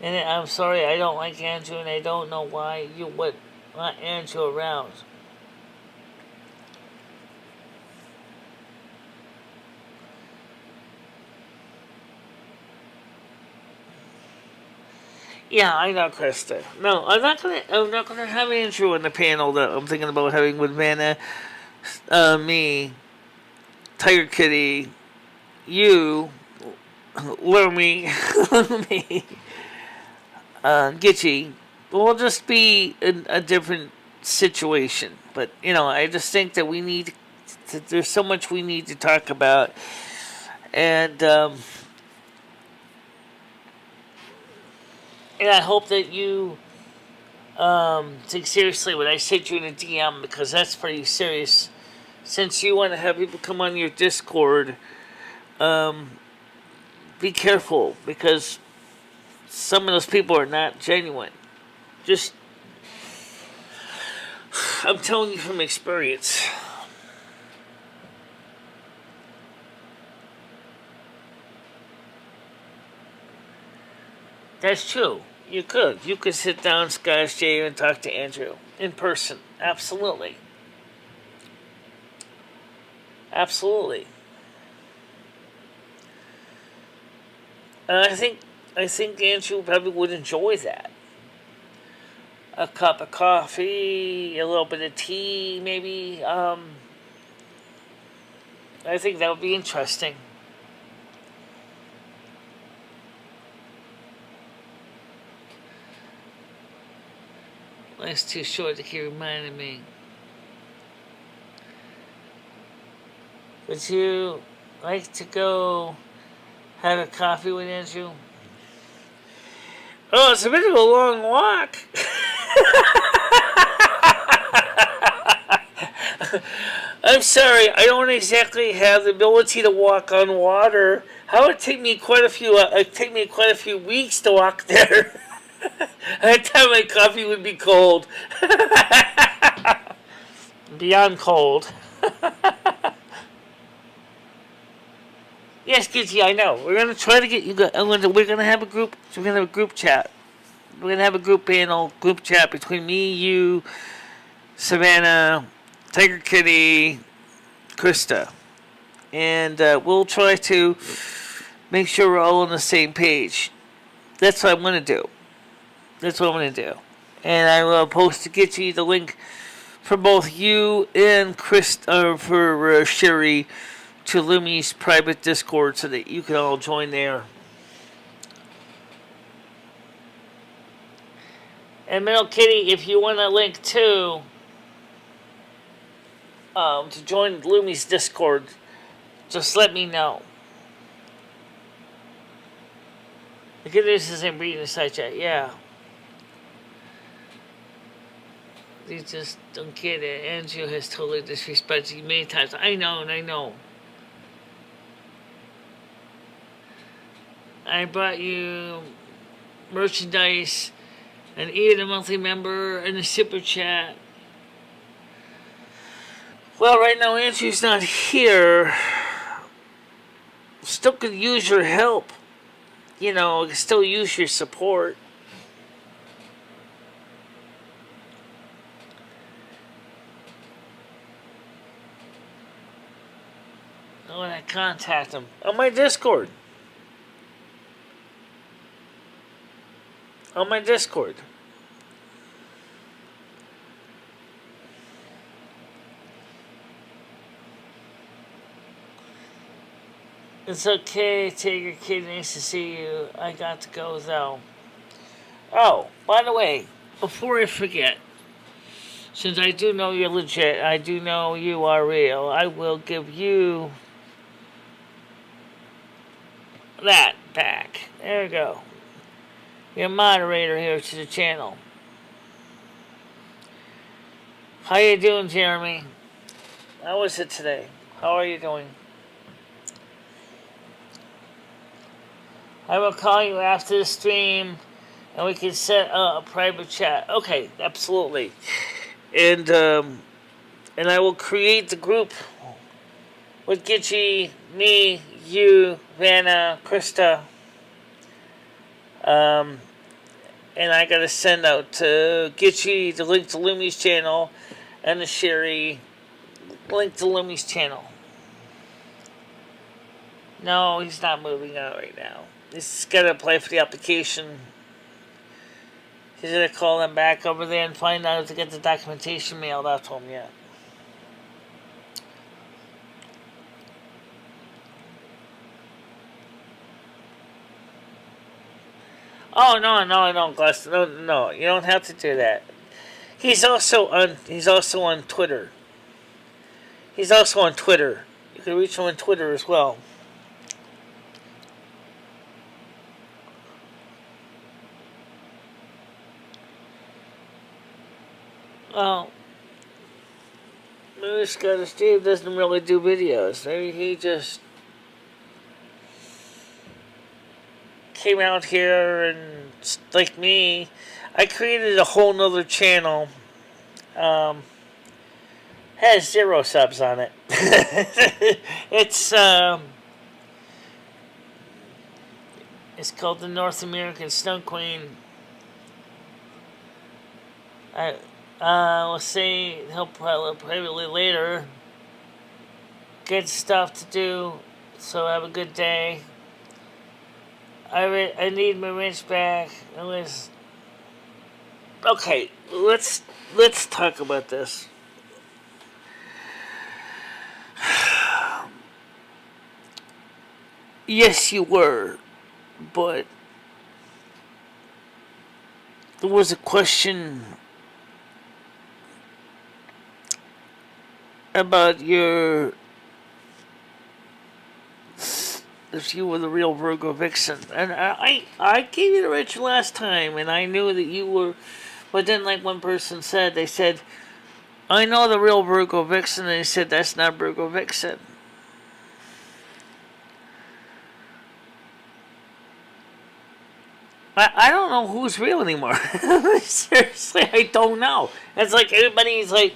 And I'm sorry, I don't like Andrew, and I don't know why you would want Andrew around. Yeah, I know, Krista. No, I'm not gonna have Andrew on the panel that I'm thinking about having with Vanna, me, Tiger Kitty, you, Lumi, Gitchy. We'll just be in a different situation. But, you know, I just think that we need there's so much we need to talk about. And I hope that you take seriously when I sent you in a DM, because that's pretty serious. Since you want to have people come on your Discord, be careful, because some of those people are not genuine. Just, I'm telling you from experience. That's true. You could sit down, Scottish J, and talk to Andrew in person. Absolutely. Absolutely. And I think Andrew probably would enjoy that. A cup of coffee, a little bit of tea, maybe. I think that would be interesting. Life's too short to keep reminding me. Would you like to go have a coffee with Andrew? Oh, it's a bit of a long walk. I'm sorry, I don't exactly have the ability to walk on water. How would it take me quite a few weeks to walk there. By the time my coffee would be cold. Beyond cold. Yes, Gizzy, I know. We're gonna try to get you. We're gonna have a group. We're gonna have a group chat. We're gonna have a group panel, group chat between me, you, Savannah, Tiger Kitty, Krista, and we'll try to make sure we're all on the same page. That's what I'm gonna do. And I will post to get you the link for both you and for Sherry to Lumi's private Discord so that you can all join there. And Middle Kitty, if you want a link to join Lumi's Discord, just let me know. Look at this as I'm reading the side chat. Yeah. You just don't get it. Andrew has totally disrespected you many times. I know. I brought you merchandise, and even a monthly member, and a super chat. Well, right now Andrew's not here. Still could use your help. You know, still use your support. When I contact him on my Discord. On my Discord. It's okay, Tiger Kid, nice to see you. I got to go though. Oh, by the way, before I forget, since I do know you're legit, I do know you are real, I will give you that back. There we go. You're a moderator here to the channel. How you doing, Jeremy? How was it today? How are you doing? I will call you after the stream, and we can set up a private chat. Okay, absolutely. And I will create the group with Gitchy, me, you, Vanna, Krista. And I gotta send out to Gitchy the link to Lumi's channel, and to Sherry link to Lumi's channel. No, he's not moving out right now. He's gotta apply for the application. He's gonna call them back over there and find out if to get the documentation mailed out to him yet. Oh no, I don't, Gus. No, you don't have to do that. He's also on Twitter. He's also on Twitter. You can reach him on Twitter as well. Well, maybe Steve doesn't really do videos. Maybe he just came out here and, like me, I created a whole nother channel. Has 0 subs on it. It's called the North American Snow Queen. We'll see. He'll probably later get stuff to do. So have a good day. I need my wrench back. It was okay. Let's talk about this. Yes, you were, but there was a question about if you were the real Virgo Vixen. And I gave you the wrench last time, and I knew that you were, but then like one person said, they said, I know the real Virgo Vixen, and they said, that's not Virgo Vixen. I don't know who's real anymore. Seriously, I don't know. It's like everybody's like,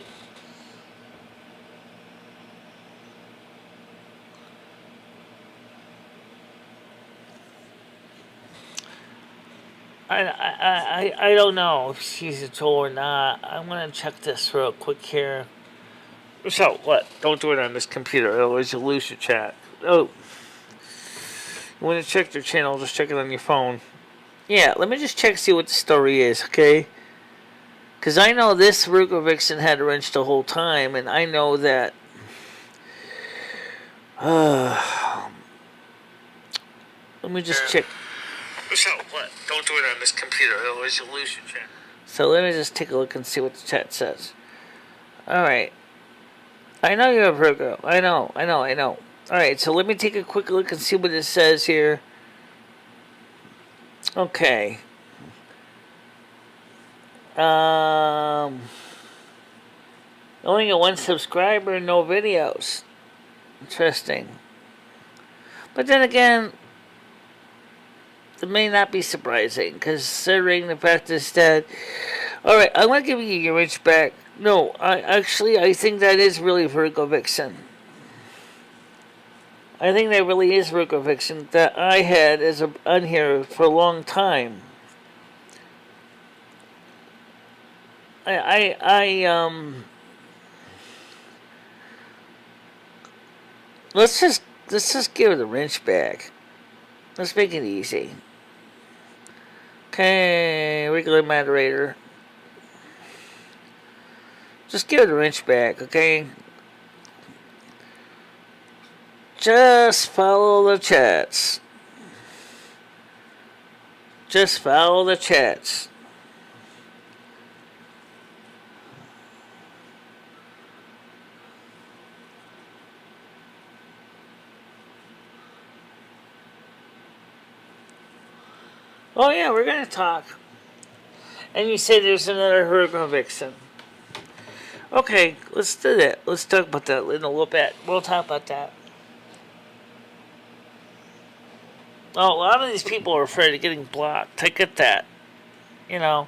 I don't know if she's a troll or not. I'm gonna check this real quick here. So what? Don't do it on this computer, otherwise you'll lose your chat. Oh, you want to check their channel? Just check it on your phone. Yeah, let me just check see what the story is, okay? Because I know this Virgo Vixen had a wrench the whole time, and I know that. Let me just check. So what? Don't do it on this computer, otherwise you'll lose your chat. So let me just take a look and see what the chat says. Alright. I know you're a Virgo. I know. Alright, so let me take a quick look and see what it says here. Okay. Only got 1 subscriber, no videos. Interesting. But then again, It may not be surprising, considering the fact is that... Alright, I'm going to give you your wrench back. No, I think that is really Virgo Vixen. I think that really is Virgo Vixen that I had on here for a long time. Let's just give her the wrench back. Let's make it easy. Okay, regular moderator. Just give her the wrench back, okay? Just follow the chats. Just follow the chats. Oh yeah, we're gonna talk. And you say there's another Virgo Vixen. Okay, let's do that. Let's talk about that in a little bit. We'll talk about that. Oh, a lot of these people are afraid of getting blocked. I get that. You know.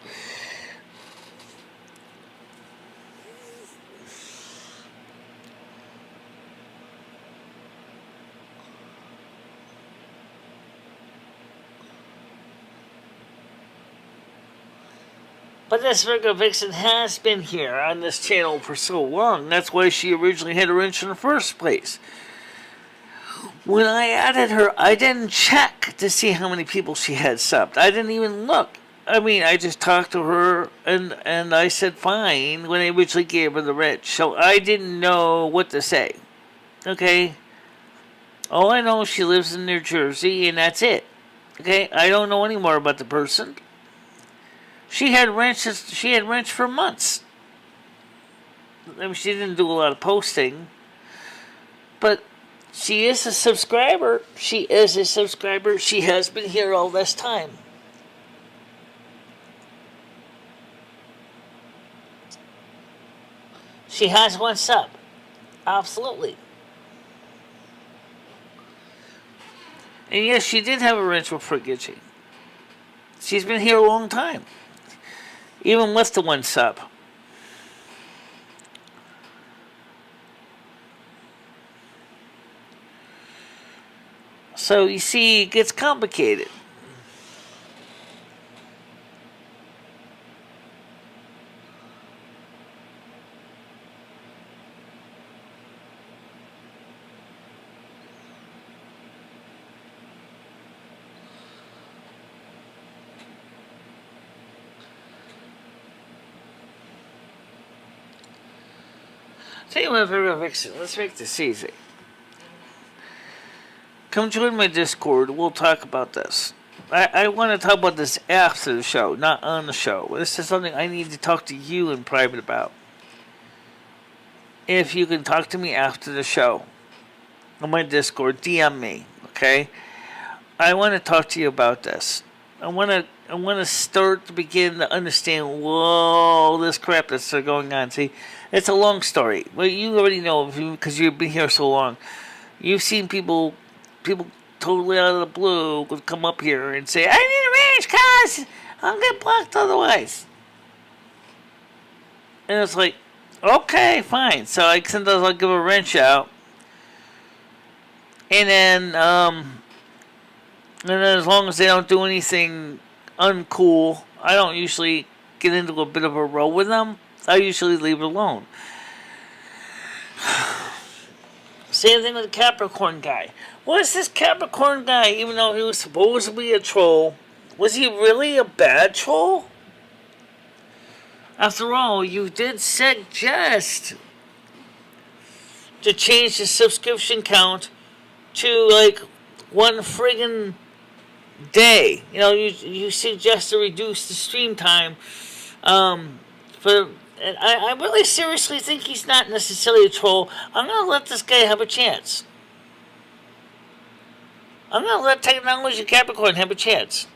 But this Virgo Vixen has been here on this channel for so long. That's why she originally had a wrench in the first place. When I added her, I didn't check to see how many people she had subbed. I didn't even look. I mean, I just talked to her, and I said fine when I originally gave her the wrench. So I didn't know what to say. Okay? All I know is she lives in New Jersey, and that's it. Okay? I don't know any more about the person. She had wrenches. She had wrench for months. I mean, she didn't do a lot of posting, but she is a subscriber. She is a subscriber. She has been here all this time. She has one sub. Absolutely. And yes, she did have a wrench with Forgitchy. She's been here a long time. Even with the one sub. So you see, it gets complicated. Tell you what, Virgo Vixen, let's make this easy. Come join my Discord. We'll talk about this. I want to talk about this after the show, not on the show. This is something I need to talk to you in private about. If you can talk to me after the show on my Discord, DM me, okay? I want to talk to you about this. I want to start to begin to understand all this crap that's going on. See, it's a long story. Well, you already know because you've been here so long. You've seen people totally out of the blue would come up here and say, I need a range, cuz I'll get blocked otherwise. And it's like, okay, fine. So sometimes I'll give a wrench out. And then as long as they don't do anything uncool, I don't usually get into a bit of a row with them. I usually leave it alone. Same thing with the Capricorn guy. Was this Capricorn guy, even though he was supposedly a troll, was he really a bad troll? After all, you did suggest to change the subscription count to like one friggin' day. You know, you suggest to reduce the stream time. And I really seriously think he's not necessarily a troll. I'm going to let this guy have a chance. I'm going to let Technology Capricorn have a chance.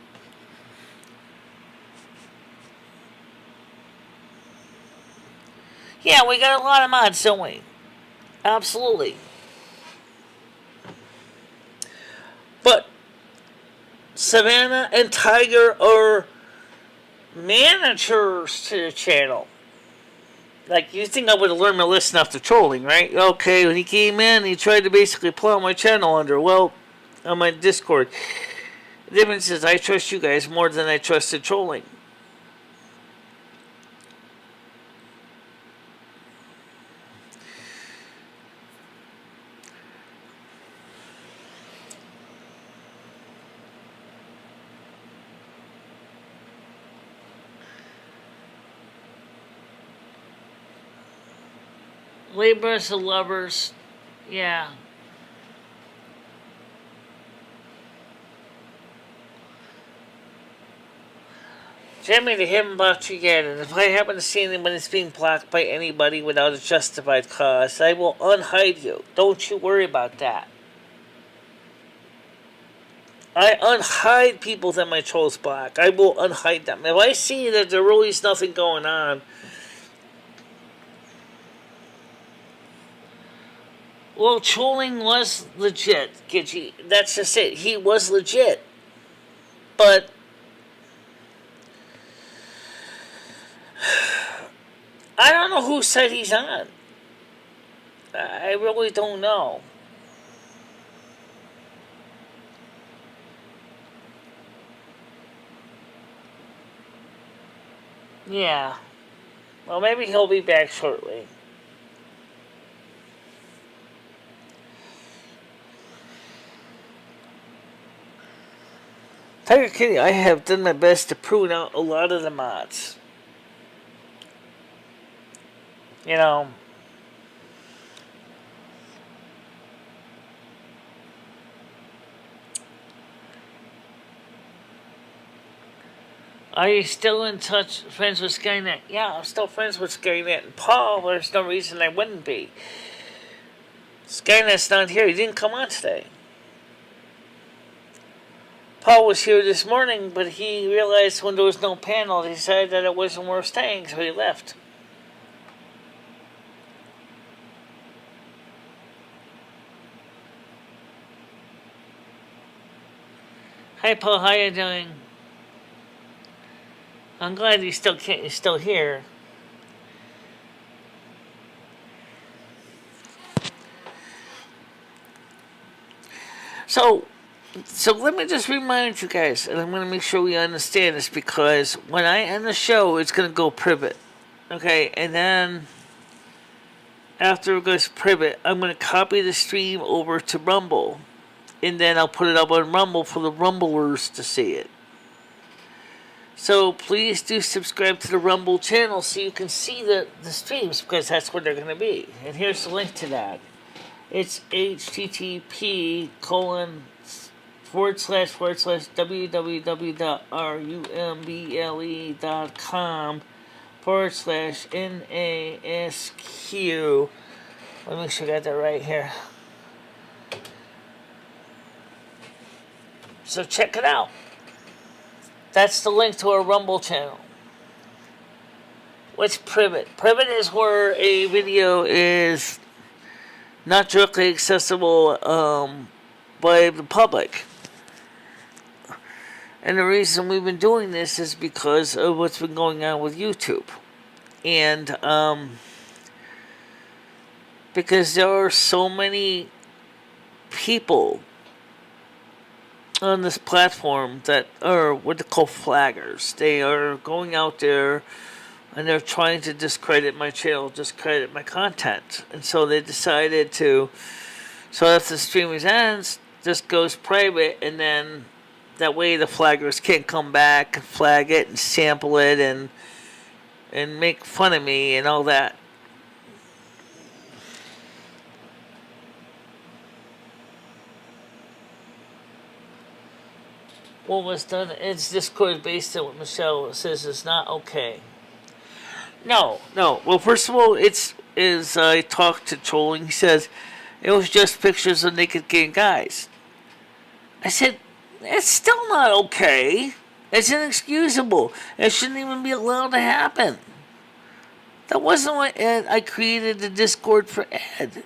Yeah, we got a lot of mods, don't we? Absolutely. But Savannah and Tiger are managers to the channel. Like, you think I would have learned my lesson after trolling, right? Okay, when he came in, he tried to basically plow my channel under. Well, on my Discord. The difference is I trust you guys more than I trusted trolling. Laborers and lovers, yeah. Jamie to him about you again, and if I happen to see anybody that's being blocked by anybody without a justified cause, I will unhide you. Don't you worry about that. I unhide people that my trolls block. I will unhide them. If I see that there really is nothing going on, well, trolling was legit, Gidgey. That's just it. He was legit. But I don't know whose side he's on. I really don't know. Yeah. Well, maybe he'll be back shortly. Tiger Kitty, I have done my best to prune out a lot of the mods. You know, are you still in touch, friends with Skynet? Yeah, I'm still friends with Skynet. And Paul, there's no reason I wouldn't be. Skynet's not here. He didn't come on today. Paul was here this morning, but he realized when there was no panel, he decided that it wasn't worth staying, so he left. Hi, Paul. How you doing? I'm glad you're still here. So let me just remind you guys, and I'm going to make sure we understand this, because when I end the show, it's going to go private. Okay, and then after it goes private, I'm going to copy the stream over to Rumble, and then I'll put it up on Rumble for the Rumblers to see it. So please do subscribe to the Rumble channel so you can see the streams, because that's where they're going to be. And here's the link to that. It's http://www.rumble.com/NASQ. Let me make sure I got that right here. So check it out. That's the link to our Rumble channel. What's Privet? Privet is where a video is not directly accessible by the public. And the reason we've been doing this is because of what's been going on with YouTube. And because there are so many people on this platform that are what they call flaggers. They are going out there and they're trying to discredit my channel, discredit my content. And so they decided to, so if the stream ends, this goes private, and then that way the flaggers can't come back and flag it and sample it and make fun of me and all that. What was done, it's Discord based on what Michelle says is not okay. No. Well, first of all, I talked to Trolling. He says it was just pictures of naked gay guys. I said, it's still not okay. It's inexcusable. It shouldn't even be allowed to happen. That wasn't what I created the Discord for Ed.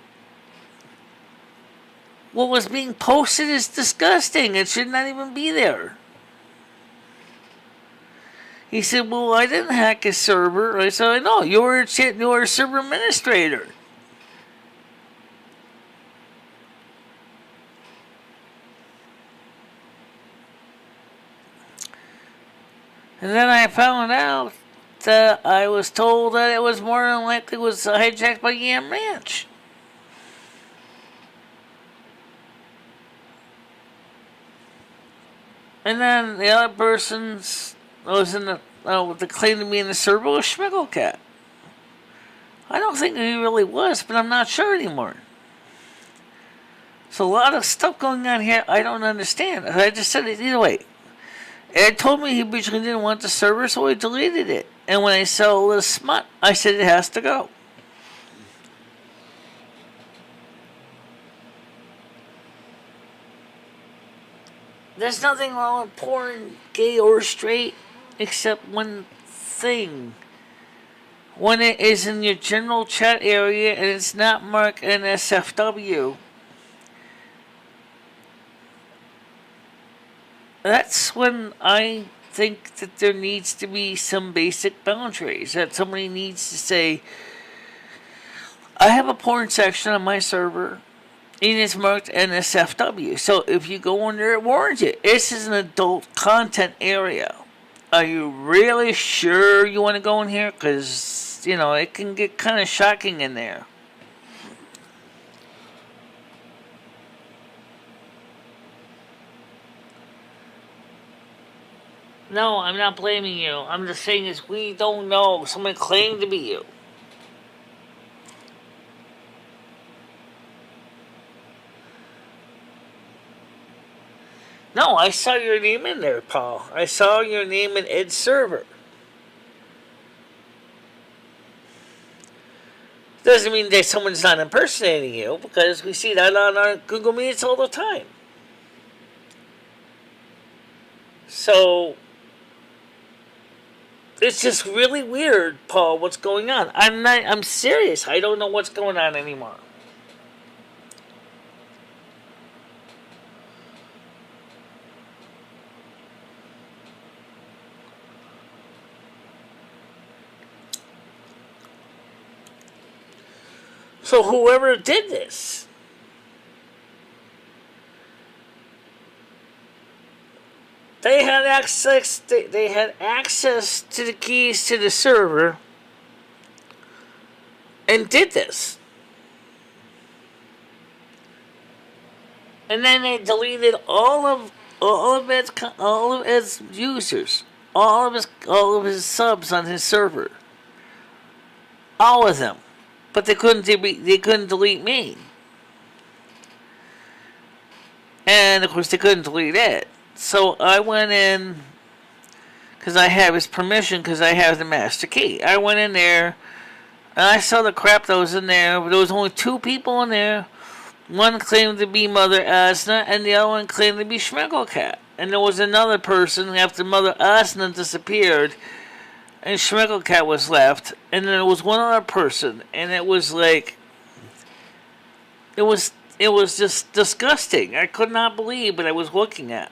What was being posted is disgusting. It should not even be there. He said, well, I didn't hack his server. I said, no, you're a server administrator. And then I found out that I was told that it was more than likely was hijacked by Yam Ranch. And then the other person was in the claim to be in the server was Schmigglecat. I don't think he really was, but I'm not sure anymore. So a lot of stuff going on here I don't understand. I just said it either way. Ed told me he originally didn't want the server, so he deleted it. And when I saw all this smut, I said it has to go. There's nothing wrong with porn, gay or straight, except one thing. When it is in your general chat area and it's not marked NSFW, that's when I think that there needs to be some basic boundaries. That somebody needs to say, I have a porn section on my server, and it's marked NSFW. So if you go in there, it warns you. This is an adult content area. Are you really sure you want to go in here? Because, it can get kind of shocking in there. No, I'm not blaming you. I'm just saying is we don't know. Someone claimed to be you. No, I saw your name in there, Paul. I saw your name in Ed's server. Doesn't mean that someone's not impersonating you, because we see that on our Google Meets all the time. So, it's just really weird, Paul, what's going on. I'm serious. I don't know what's going on anymore. So whoever did this, they had access. They had access to the keys to the server, and did this. And then they deleted all of its users, all of his subs on his server, all of them. But they couldn't delete me. And of course they couldn't delete it. So I went in, because I have his permission, because I have the master key. I went in there, and I saw the crap that was in there, but there was only 2 people in there. One claimed to be Mother Asna, and the other one claimed to be Schmigglecat. And there was another person after Mother Asna disappeared, and Schmigglecat was left, and then there was one other person, and it was like, it was just disgusting. I could not believe what I was looking at.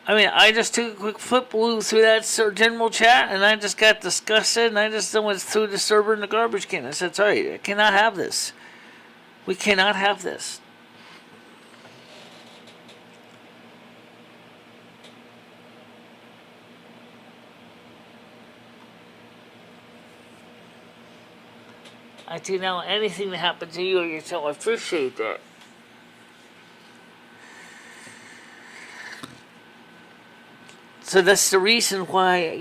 I mean, I just took a quick flip through that general chat, and I just got disgusted, and I just went through the server in the garbage can. I said, sorry, I cannot have this. We cannot have this. I do not want anything to happen to you or yourself. I appreciate that. So that's the reason why,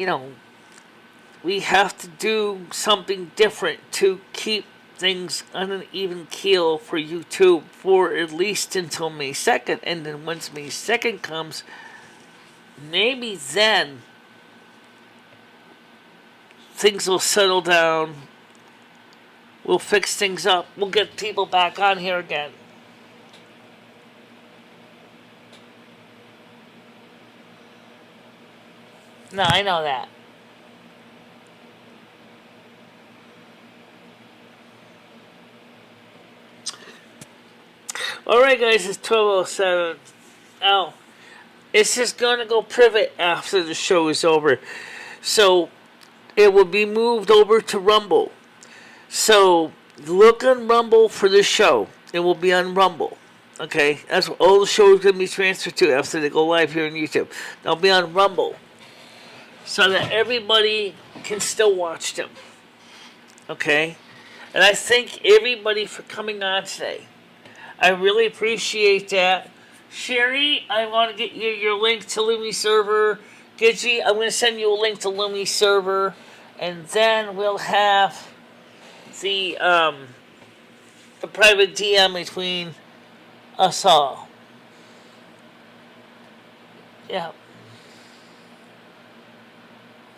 we have to do something different to keep things on an even keel for YouTube for at least until May 2nd. And then once May 2nd comes, maybe then things will settle down. We'll fix things up. We'll get people back on here again. No, I know that. Alright guys, it's 12:07. Oh, It's just going to go private after the show is over. So it will be moved over to Rumble. So look on Rumble for the show. It will be on Rumble. Okay? That's what all the shows are going to be transferred to after they go live here on YouTube. They'll be on Rumble. So that everybody can still watch them. Okay? And I thank everybody for coming on today. I really appreciate that. Sherry, I want to get you your link to Lumi server. Gidgey, I'm going to send you a link to Lumi server. And then we'll have the private DM between us all. Yeah.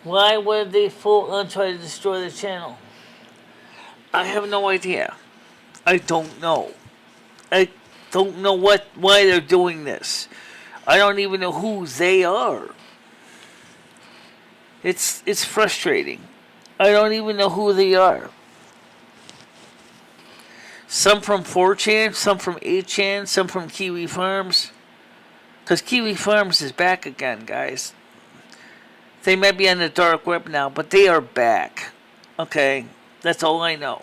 Why would they full on try to destroy the channel? I have no idea. I don't know. I don't know why they're doing this. I don't even know who they are. It's frustrating. I don't even know who they are. Some from 4chan, some from 8chan, some from Kiwi Farms. Because Kiwi Farms is back again, guys. They might be on the dark web now, but they are back. Okay? That's all I know.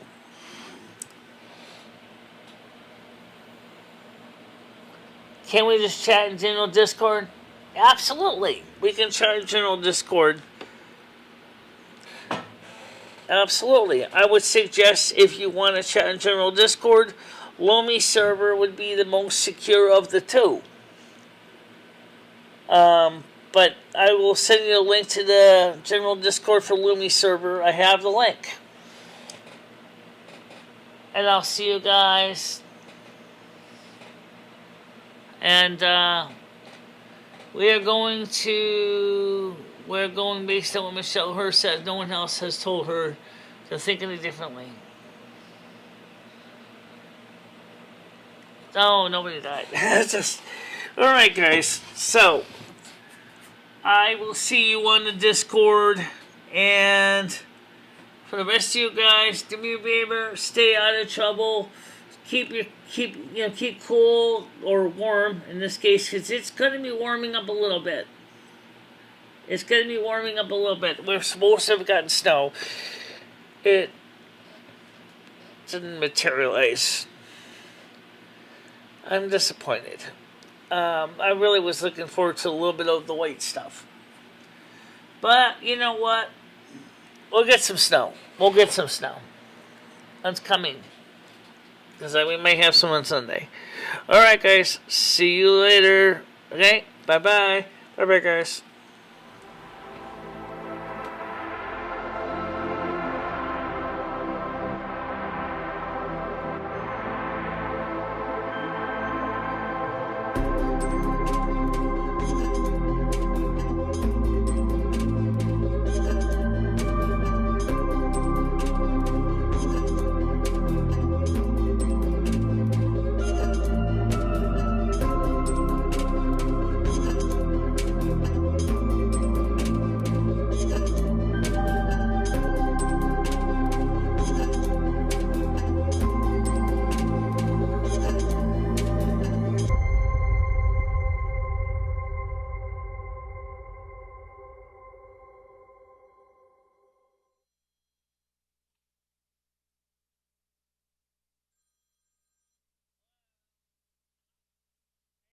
Can we just chat in general Discord? Absolutely. We can chat in general Discord. Absolutely. I would suggest if you want to chat in general Discord, Lumi server would be the most secure of the two. But I will send you a link to the general Discord for Lumi server. I have the link. And I'll see you guys. And we're going based on what Michelle her said. No one else has told her to think any differently. Oh, nobody died. Just alright, guys. So I will see you on the Discord, and for the rest of you guys, do me a favor, stay out of trouble. Keep cool or warm in this case, because it's going to be warming up a little bit. It's going to be warming up a little bit. We're supposed to have gotten snow. It didn't materialize. I'm disappointed. I really was looking forward to a little bit of the white stuff. But, you know what? We'll get some snow. We'll get some snow. That's coming. Because we may have some on Sunday. Alright, guys. See you later. Okay? Bye-bye. Bye-bye, guys.